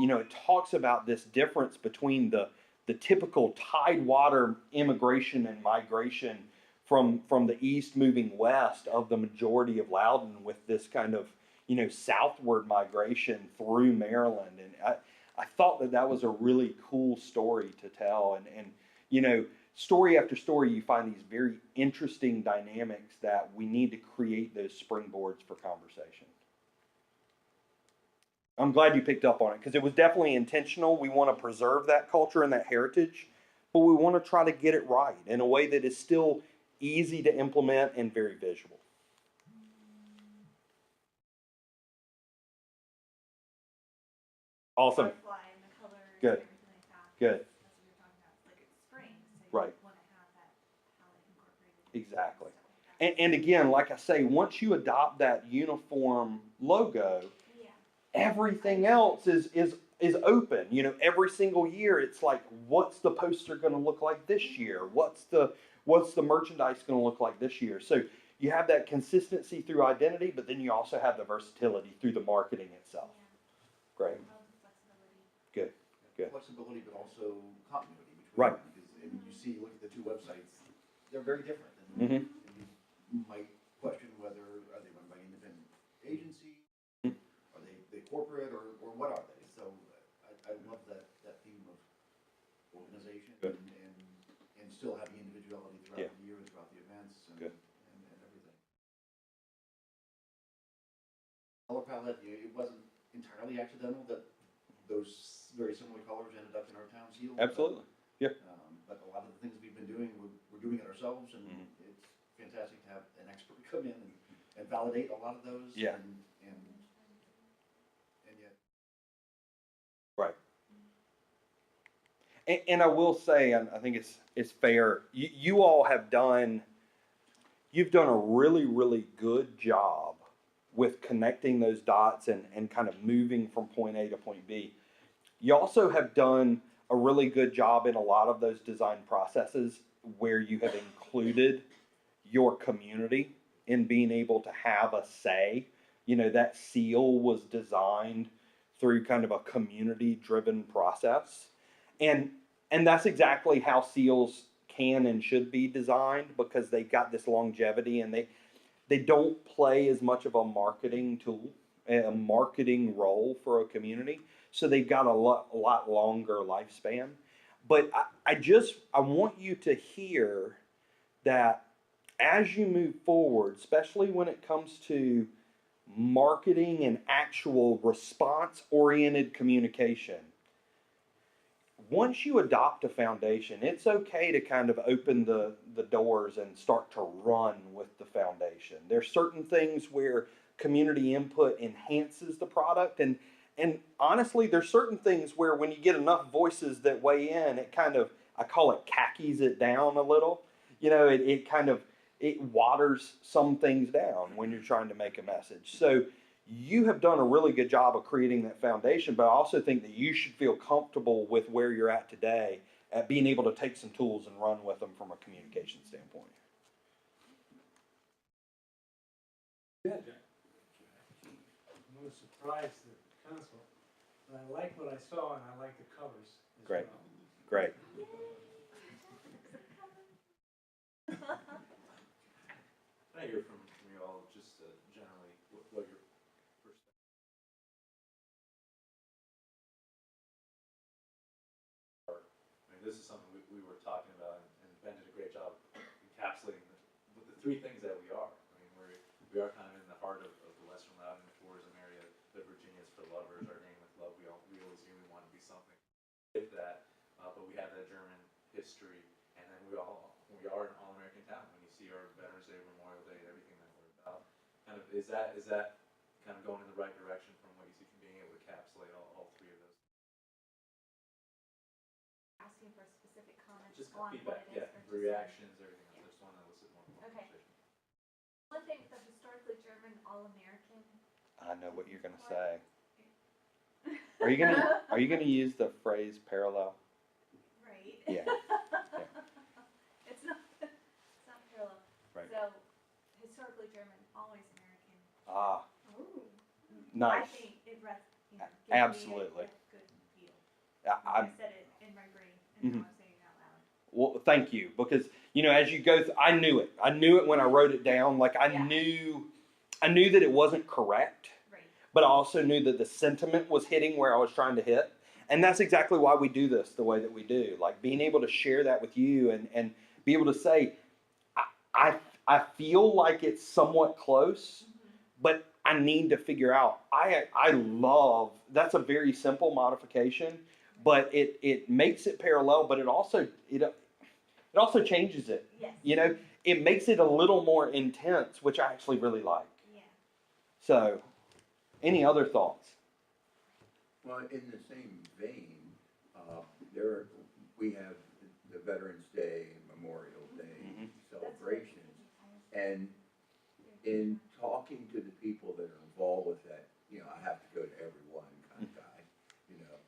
talks about this difference between the typical tidewater immigration and migration from the east moving west of the majority of Loudoun, with this kind of southward migration through Maryland. And I thought that was a really cool story to tell. And story after story, you find these very interesting dynamics that we need to create those springboards for conversation. I'm glad you picked up on it because it was definitely intentional. We want to preserve that culture and that heritage, but we want to try to get it right in a way that is still easy to implement and very visual. Awesome. Butterfly and the colors Good. and everything like that. Good. That's what you're talking about. Like it's spring, so you Right. want to have that palette incorporated. Exactly. Stuff like that. And again, like I say, once you adopt that uniform logo, Yeah. everything else is open. Every single year it's like, what's the poster going to look like this year? What's the merchandise going to look like this year? So you have that consistency through identity, but then you also have the versatility through the marketing itself. Yeah. Great. I love the flexibility. Good. Good. Flexibility, but also continuity between Right. them. Because you look at the two websites, they're very different. And Mm-hmm. you might question while that it wasn't entirely accidental that those very similar colors ended up in our town seal. Absolutely. Yeah. But a lot of the things we've been doing, we're doing it ourselves, and it's fantastic to have an expert come in and validate a lot of those. Yeah. And yet. Right. And I will say, and I think it's fair. You all have done. You've done a really, really good job with connecting those dots and kind of moving from point A to point B. You also have done a really good job in a lot of those design processes where you have included your community in being able to have a say. You know, that seal was designed through kind of a community-driven process. And that's exactly how seals can and should be designed, because they've got this longevity, and they don't play as much of a marketing tool, a marketing role for a community. So they've got a lot longer lifespan. But I want you to hear that as you move forward, especially when it comes to marketing and actual response-oriented communication, once you adopt a foundation, it's okay to kind of open the doors and start to run with the foundation. There's certain things where community input enhances the product, and honestly, there's certain things where when you get enough voices that weigh in, it kind of, I call it khakis it down a little. You know, it waters some things down when you're trying to make a message. So you have done a really good job of creating that foundation, but I also think that you should feel comfortable with where you're at today at being able to take some tools and run with them from a communication standpoint. Yeah, Jack. I'm a surprise to the council, but I like what I saw and I like the covers as Great. well. Great. I hear from you all just generally what your perspective. I mean, this is something we were talking about, and Ben did a great job encapsulating the three things that we are. I mean, we are kind of in the heart of the Western Loudoun tourism area. The Virginia's for lovers. Our name with love. We always knew we wanted to be something with that, but we have that German history, and then we are an all-American town. When you see our Veterans Day, Memorial Day, everything that we're about, kind of is that kind of going in the right direction from what you see from being able to encapsulate all three of those. Asking for specific comments Just on feedback, what it is. yeah, or just- reactions, everything else. I just want to elicit more Okay. conversation. One thing with the historically German All-American. I know what you're gonna say. Are you gonna use the phrase parallel? Right. Yeah. It's not parallel. Right. So, historically German, always American. Ah, Ooh. nice. I think it gives Absolutely. me a good feel. I I said it in my brain, and now I'm saying it out loud. Well, thank you, because you know, as you go through, I knew it. I knew it when I wrote it down. Like I Yeah. knew that it wasn't correct, Right. but I also knew that the sentiment was hitting where I was trying to hit. And that's exactly why we do this the way that we do. Like being able to share that with you and be able to say, I feel like it's somewhat close, but I need to figure out. I love, that's a very simple modification, but it makes it parallel, but it also changes it. Yes. You know, it makes it a little more intense, which I actually really like. Yeah. So, any other thoughts? Well, in the same vein, we have the Veterans Day and Memorial Day celebrations. And in talking to the people that are involved with that, you know, I have to go to every one kind of guy, you know.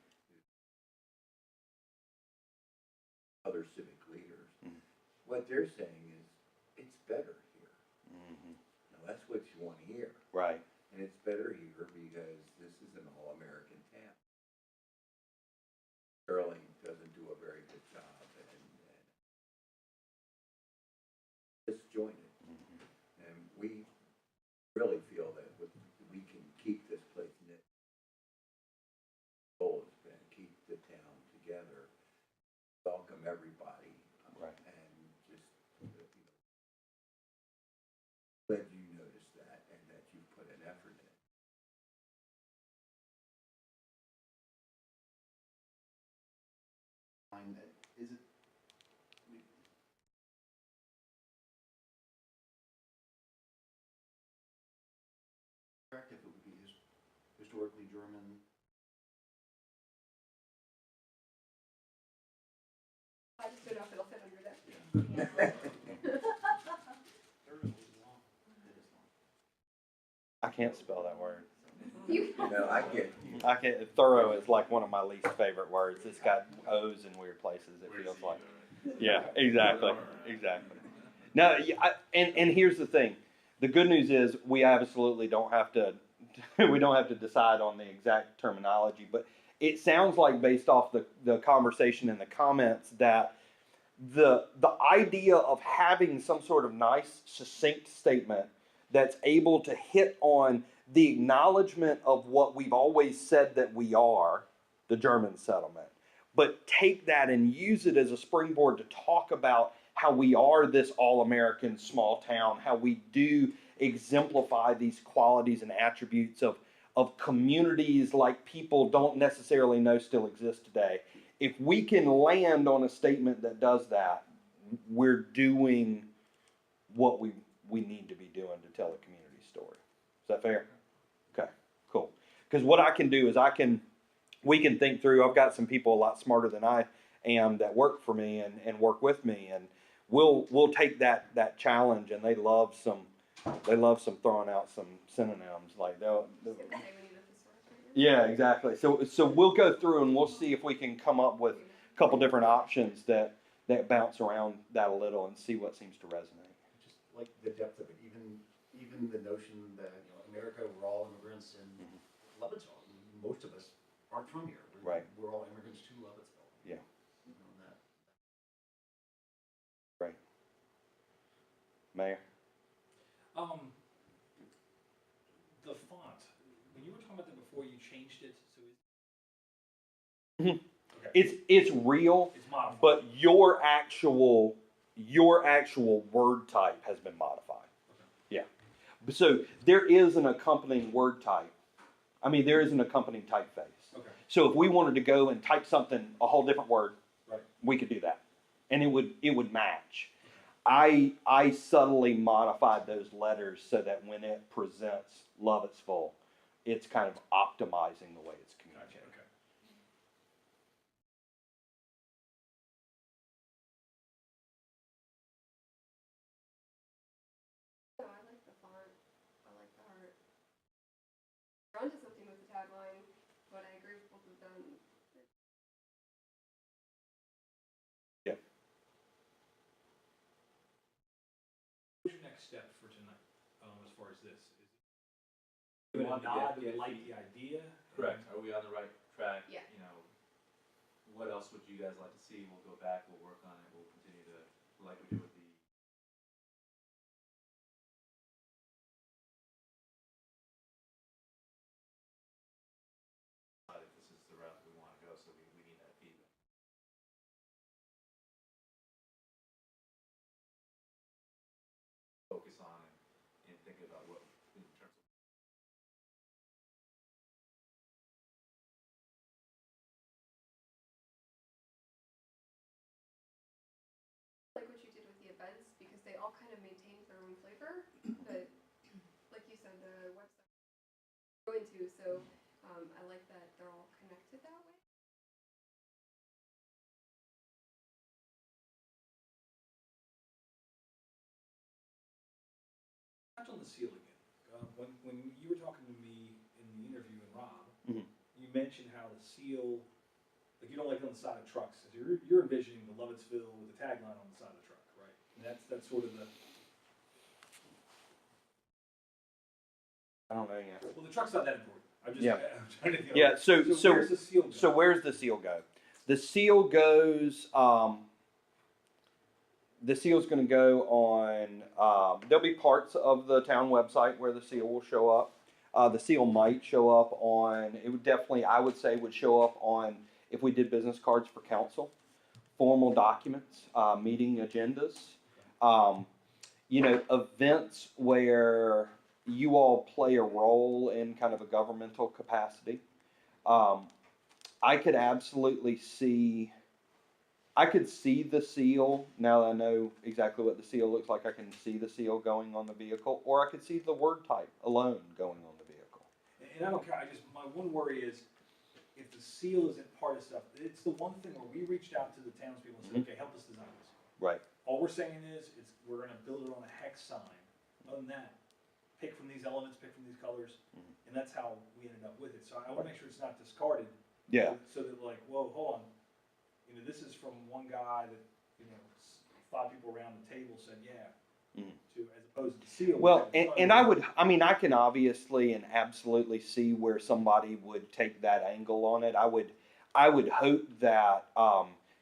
Other civic leaders. What they're saying is, it's better here. Now, that's what you want to hear. Right. And it's better here because this is an all-American town. Sterling doesn't do a very good job, and disjointed. And we really feel that we can keep this place knit. The goal has been keep the town together, welcome everybody, Right. and just, you know, glad you noticed that and that you put an effort in it. correct, if it would be historically German? I just don't know if it'll fit under that. I can't spell that word. No, I get, I can't. Thorough is like one of my least favorite words. It's got O's in weird places. It feels like. Yeah, exactly, exactly. No, and here's the thing. The good news is we absolutely don't have to. We don't have to decide on the exact terminology, but it sounds like based off the conversation and the comments that the idea of having some sort of nice, succinct statement that's able to hit on the acknowledgement of what we've always said that we are, the German settlement, but take that and use it as a springboard to talk about how we are this all-American small town, how we do exemplify these qualities and attributes of communities like people don't necessarily know still exist today. If we can land on a statement that does that, we're doing what we need to be doing to tell a community story. Is that fair? Okay, cool. Because what I can do is we can think through, I've got some people a lot smarter than I am that work for me and work with me, and we'll take that challenge, and they love some throwing out some synonyms like they'll yeah, exactly. So we'll go through and we'll see if we can come up with a couple different options that bounce around that a little and see what seems to resonate. Just like the depth of it, even the notion that, you know, America, we're all immigrants, and Lovettsville, most of us aren't from here. Right. We're all immigrants to Lovettsville. Yeah. You know, that. Right. Mayor? The font, when you were talking about that before, you changed it, so Mhm. okay. It's real, It's modified. but your actual word type has been modified. Okay. Yeah. So there is an accompanying word type. I mean, there is an accompanying typeface. Okay. So if we wanted to go and type something, a whole different word, Right. we could do that, and it would match. I subtly modified those letters so that when it presents Lovettsville, it's kind of optimizing the way it's communicated. Okay. No, I like the font. I like the art. We're onto something with the tagline, but I agree with both of them. Yeah. What's your next step for tonight, as far as this? Is it We a want to nod, get- we like the idea? Correct. Are we on the right track? Yeah. You know, what else would you guys like to see? We'll go back, we'll work on it, we'll continue to, like we do with the. If this is the route we want to go, so we need that feedback. Focus on and think about what, in terms of. Like what you did with the events, because they all kind of maintained their own flavor, but like you said, the website we're going to, so I like that they're all connected that way. Touch on the seal again. When you were talking to me in the interview with Rob, Mhm. you mentioned how the seal, like you don't like it on the side of trucks. So you're envisioning the Lovettsville with the tagline on the side of the truck, right? And that's sort of the. I don't know yet. Well, the truck's not that important. I'm just. Yeah. I'm trying to. Yeah. So where's the seal? Go? So where's the seal go? The seal goes. The seal's going to go on. There'll be parts of the town website where the seal will show up. The seal might show up on. It would definitely, I would say, would show up on if we did business cards for council, formal documents, meeting agendas. Events where you all play a role in kind of a governmental capacity. I could absolutely see. I could see the seal, now that I know exactly what the seal looks like, I can see the seal going on the vehicle, or I could see the word type alone going on the vehicle. and I don't care, my one worry is, if the seal isn't part of stuff, it's the one thing where we reached out to the townspeople and said, okay, help us design this. Right. All we're saying is, we're gonna build it on a hex sign. Other than that, pick from these elements, pick from these colors, and that's how we ended up with it. So I wanna make sure it's not discarded. Yeah. So that like, whoa, hold on, you know, this is from one guy that, you know, 5 people around the table said, yeah, to, as opposed to seal. Well, and I mean, I can obviously and absolutely see where somebody would take that angle on it. I would hope that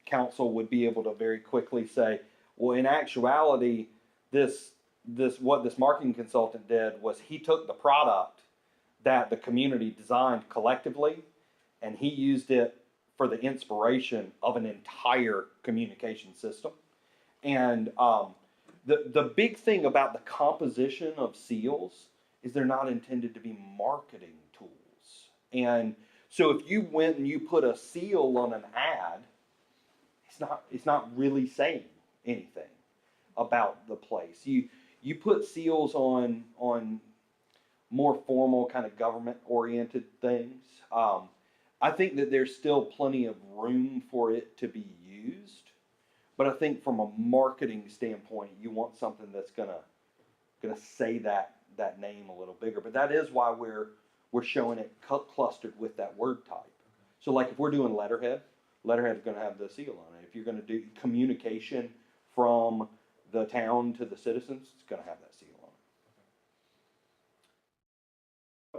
council would be able to very quickly say, well, in actuality, what this marketing consultant did was he took the product that the community designed collectively, and he used it for the inspiration of an entire communication system. And the big thing about the composition of seals is they're not intended to be marketing tools. And so if you went and you put a seal on an ad, it's not really saying anything about the place. You put seals on more formal kind of government oriented things. I think that there's still plenty of room for it to be used. But I think from a marketing standpoint, you want something that's gonna say that name a little bigger. But that is why we're showing it clustered with that word type. So like if we're doing letterhead is gonna have the seal on it. If you're gonna do communication from the town to the citizens, it's gonna have that seal on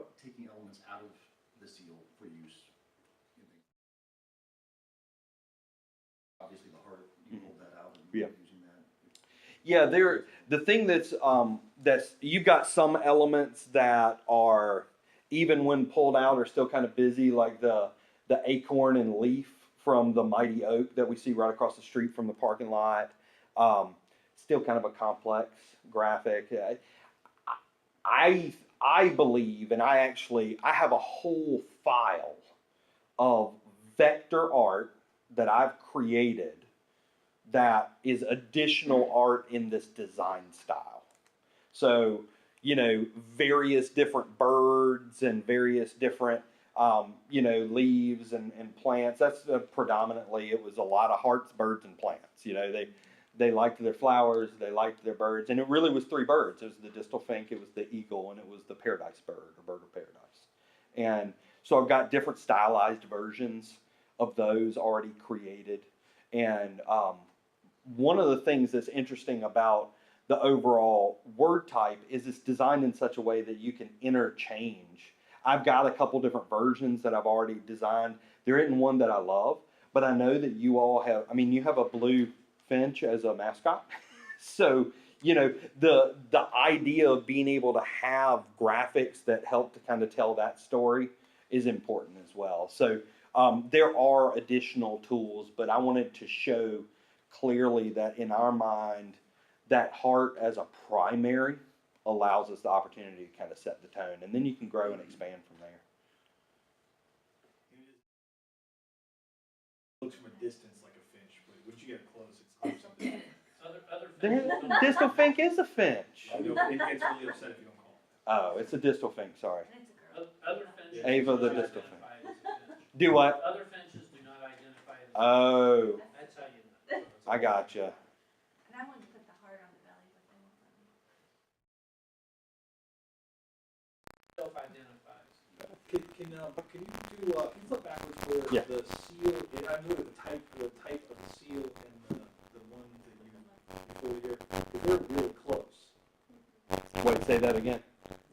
it. Taking elements out of the seal for use. Obviously, the heart, you pulled that out and Yeah. using that. Yeah, the thing that's you've got some elements that are, even when pulled out, are still kind of busy, like the acorn and leaf from the mighty oak that we see right across the street from the parking lot. Still kind of a complex graphic. I believe, and I have a whole file of vector art that I've created that is additional art in this design style. So, you know, various different birds and various different, you know, leaves and plants. That's predominantly, it was a lot of hearts, birds, and plants. You know, they liked their flowers, they liked their birds, and it really was 3 birds. It was the distal fink, it was the eagle, and it was the paradise bird, or bird of paradise. And so I've got different stylized versions of those already created. And one of the things that's interesting about the overall word type is it's designed in such a way that you can interchange. I've got a couple different versions that I've already designed. There isn't one that I love, but I know that you all have, I mean, you have a blue finch as a mascot. So, you know, the idea of being able to have graphics that help to kind of tell that story is important as well. So there are additional tools, but I wanted to show clearly that in our mind, that heart as a primary allows us the opportunity to kind of set the tone, and then you can grow and expand from there. It looks from a distance like a finch, but once you get close, it's something. The distal fink is a finch. I know, it gets really upset if you don't call it. Oh, it's a distal fink, sorry. Other finches Ava do the not distal identify as a finch. Do what? Other finches do not identify as a finch. Oh, That's how you know. I gotcha. And I wanted to put the heart on the belly, but they won't let me. Self-identifies. Can you flip backwards where Yeah. the seal, I know the type of the seal and the one that you pulled here, they're really close. Wait, say that again.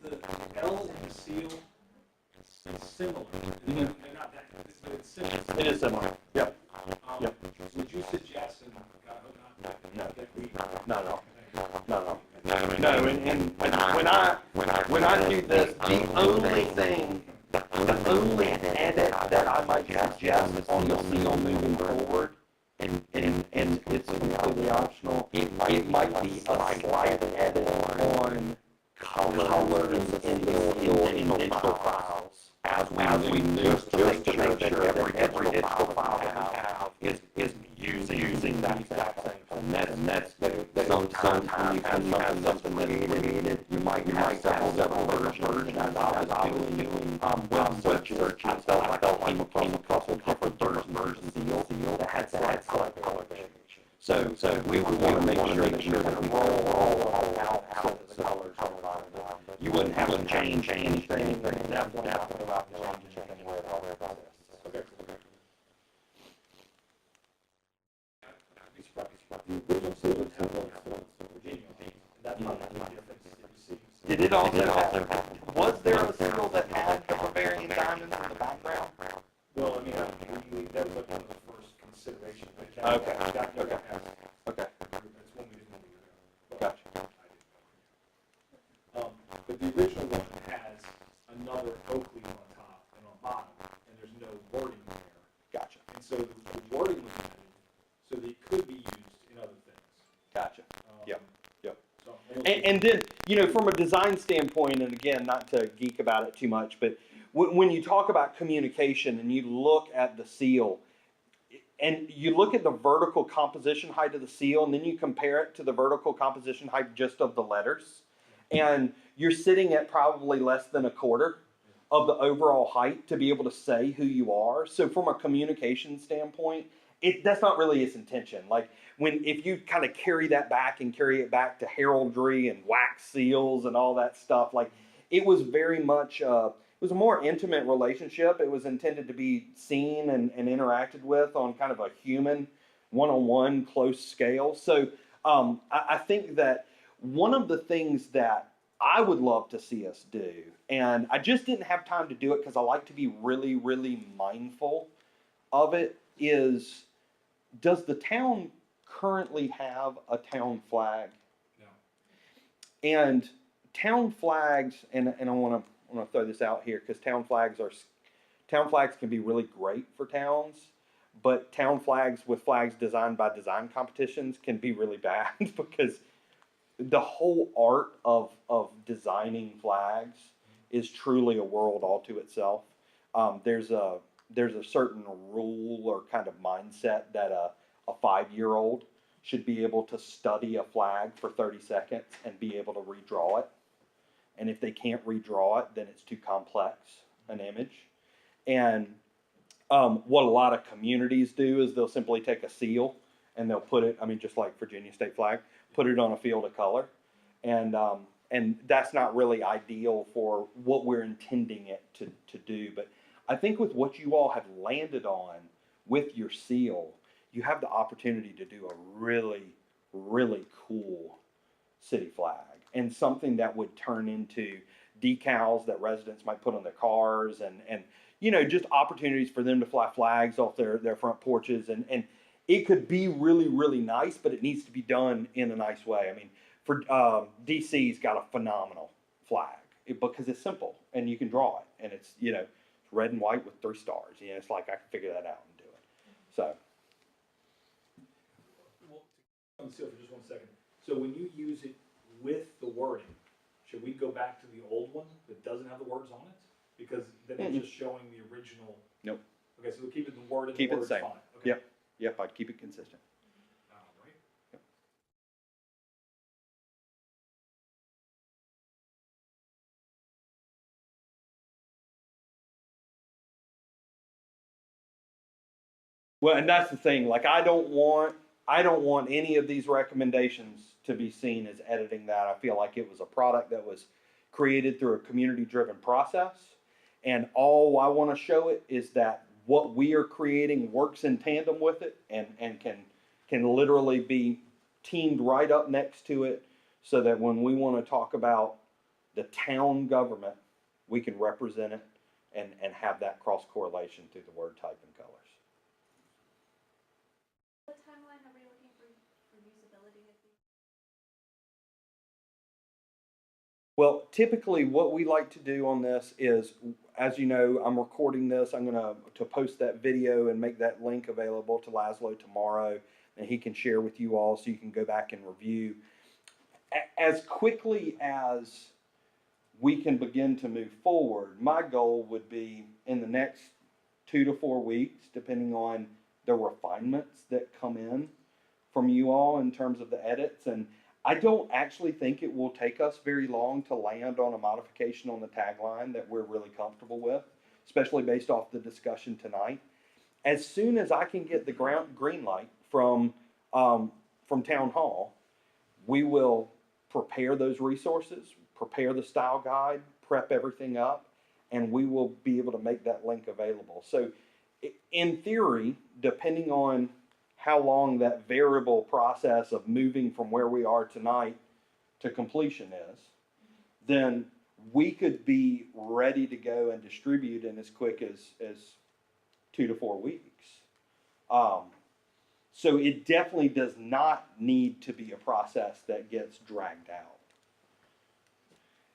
The L in the seal is similar. They're not that, it's similar. It is similar. Yep. Yep. Would you suggest, and God, I hope not, No. that we? No. And when I do this, the only edit that I might suggest on the seal moving forward, and it's completely optional, it might be a slight edit on colors in the seal individual files as we move to make sure that every digital file that we have is using that exact same thing. And that's sometimes you have something that's created, you might have several versions. And as I was doing web searches, I felt like I came across a couple different versions of seal that had color variation. So we would want to make sure that you're going to roll out so the colors are lined up. You wouldn't have to change anything, but definitely not go out and change anything where the color exists. Okay. The original seal of Virginia, that might be a difference that you see. Did it also have, was there a seal that had the Bavarian diamonds in the background? Well, I mean, that was like one of the first considerations. Okay. Okay. Okay. That's one we didn't know we were there. Well, Gotcha. I didn't know. But the original one has another oak leaf on top and on bottom, and there's no wording there. Gotcha. And so the wording was added so that it could be used in other things. Gotcha. Yep. So And then, you know, from a design standpoint, and again, not to geek about it too much, but when you talk about communication and you look at the seal, and you look at the vertical composition height of the seal, and then you compare it to the vertical composition height just of the letters, and you're sitting at probably less than a quarter of the overall height to be able to say who you are. So from a communication standpoint, that's not really its intention. Like if you kind of carry that back and carry it back to heraldry and wax seals and all that stuff, like it was very much, it was a more intimate relationship. It was intended to be seen and interacted with on kind of a human, one-on-one, close scale. So I think that one of the things that I would love to see us do, and I just didn't have time to do it because I like to be really, really mindful of it, is does the town currently have a town flag? No. And town flags, and I want to throw this out here because town flags can be really great for towns, but town flags with flags designed by design competitions can be really bad because the whole art of designing flags is truly a world all to itself. There's a certain rule or kind of mindset that a 5-year-old should be able to study a flag for 30 seconds and be able to redraw it. And if they can't redraw it, then it's too complex an image. And what a lot of communities do is they'll simply take a seal and they'll put it, I mean, just like Virginia state flag, put it on a field of color. And that's not really ideal for what we're intending it to do. But I think with what you all have landed on with your seal, you have the opportunity to do a really, really cool city flag and something that would turn into decals that residents might put on their cars and you know, just opportunities for them to fly flags off their front porches. And it could be really, really nice, but it needs to be done in a nice way. I mean, for DC's got a phenomenal flag because it's simple and you can draw it. And it's, you know, red and white with 3 stars. You know, it's like I can figure that out and do it. So. Well, on the seal for just 1 second. So when you use it with the wording, should we go back to the old one that doesn't have the words on it? Because then it's just showing the original. Nope. Okay, so we'll keep it the word and Keep the it word's same. fine. Okay. Yep, I'd keep it consistent. All right. Well, and that's the thing. Like, I don't want any of these recommendations to be seen as editing that. I feel like it was a product that was created through a community-driven process, and all I want to show it is that what we are creating works in tandem with it, and can literally be teamed right up next to it, so that when we want to talk about the town government, we can represent it and have that cross correlation through the word type and colors. What timeline are we looking for usability of these? Well, typically what we like to do on this is, as you know, I'm recording this. I'm going to post that video and make that link available to Laszlo tomorrow, and he can share with you all so you can go back and review. As quickly as we can begin to move forward, my goal would be in the next 2 to 4 weeks, depending on the refinements that come in from you all in terms of the edits. And I don't actually think it will take us very long to land on a modification on the tagline that we're really comfortable with, especially based off the discussion tonight. As soon as I can get the green light from town hall, we will prepare those resources, prepare the style guide, prep everything up, and we will be able to make that link available. So in theory, depending on how long that variable process of moving from where we are tonight to completion is, then we could be ready to go and distribute in as quick as 2 to 4 weeks. So it definitely does not need to be a process that gets dragged out.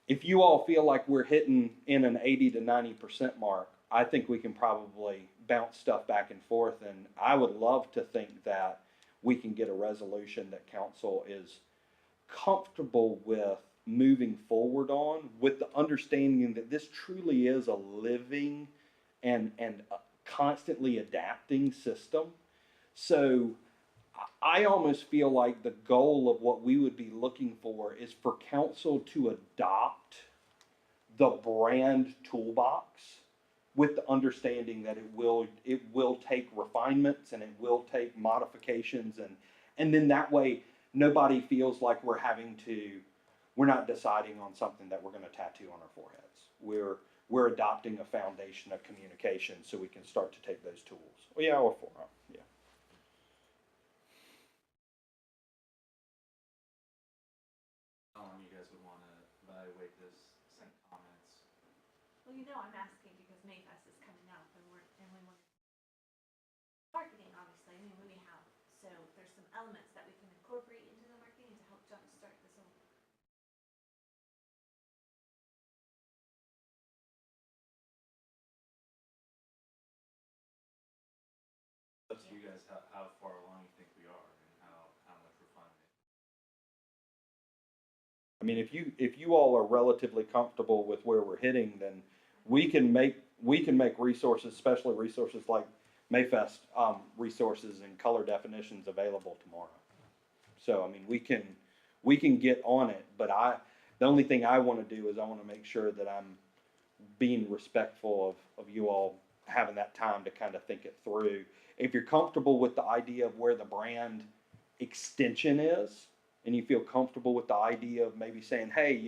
If you all feel like we're hitting in an 80 to 90% mark, I think we can probably bounce stuff back and forth, and I would love to think that we can get a resolution that council is comfortable with moving forward on, with the understanding that this truly is a living and a constantly adapting system. So I almost feel like the goal of what we would be looking for is for council to adopt the brand toolbox with the understanding that it will take refinements and it will take modifications, and then that way nobody feels like we're not deciding on something that we're going to tattoo on our foreheads. We're adopting a foundation of communication so we can start to take those tools. Well, yeah, or forearm, yeah. How long you guys would want to evaluate this, send comments? Well, I'm asking because Mayfest is coming up and we want marketing, obviously. I mean, we have, so there's some elements that we can incorporate into the marketing to help jumpstart this whole. Up to you guys how far along you think we are and how much refinement. I mean, if you all are relatively comfortable with where we're hitting, then we can make resources, especially resources like Mayfest resources and color definitions available tomorrow. So I mean, we can get on it, but the only thing I want to do is I want to make sure that I'm being respectful of you all having that time to kind of think it through. If you're comfortable with the idea of where the brand extension is, and you feel comfortable with the idea of maybe saying, hey,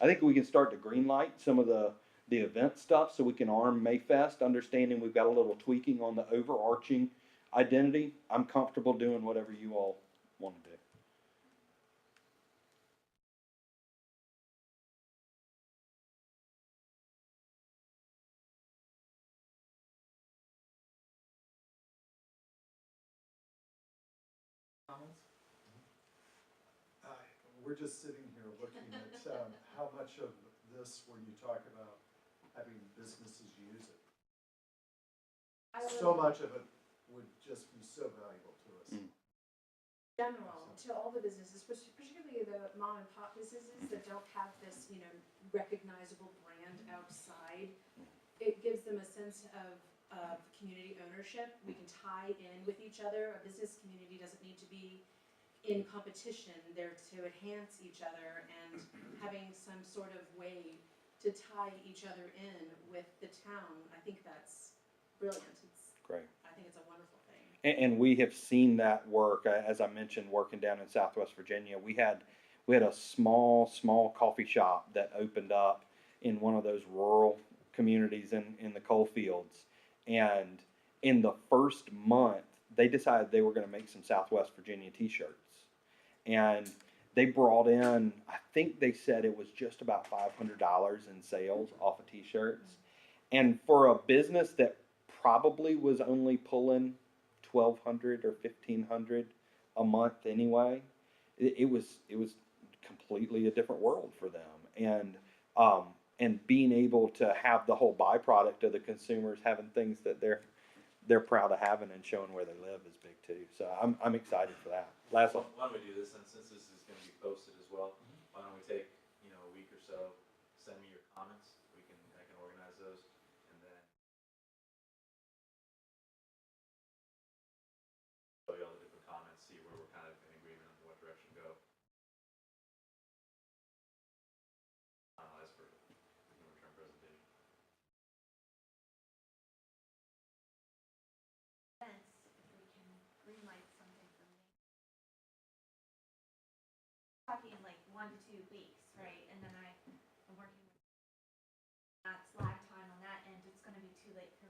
I think we can start to green light some of the event stuff so we can arm Mayfest, understanding we've got a little tweaking on the overarching identity. I'm comfortable doing whatever you all want to do. We're just sitting here looking at how much of this, when you talk about having businesses use it, so much of it would just be so valuable to us. General, to all the businesses, particularly the mom and pop businesses that don't have this, recognizable brand outside, it gives them a sense of community ownership. We can tie in with each other. A business community doesn't need to be in competition. They're to enhance each other, and having some sort of way to tie each other in with the town, I think that's brilliant. It's great. I think it's a wonderful thing. And we have seen that work, as I mentioned, working down in Southwest Virginia. We had a small coffee shop that opened up in one of those rural communities in the coal fields, and in the first month they decided they were going to make some Southwest Virginia t-shirts. And they brought in, I think they said it was just about $500 in sales off of t-shirts. And for a business that probably was only pulling $1,200 or $1,500 a month anyway, it was completely a different world for them. And being able to have the whole byproduct of the consumers having things that they're proud of having and showing where they live is big too. So I'm excited for that. Last one. Why don't we do this, and since this is going to be posted as well, why don't we take a week or so, send me your comments. I can organize those, and then show you all the different comments, see where we're kind of in agreement on what direction to go. 1 to 2 weeks, right? And then I'm working with that's lag time on that end, it's gonna be too late for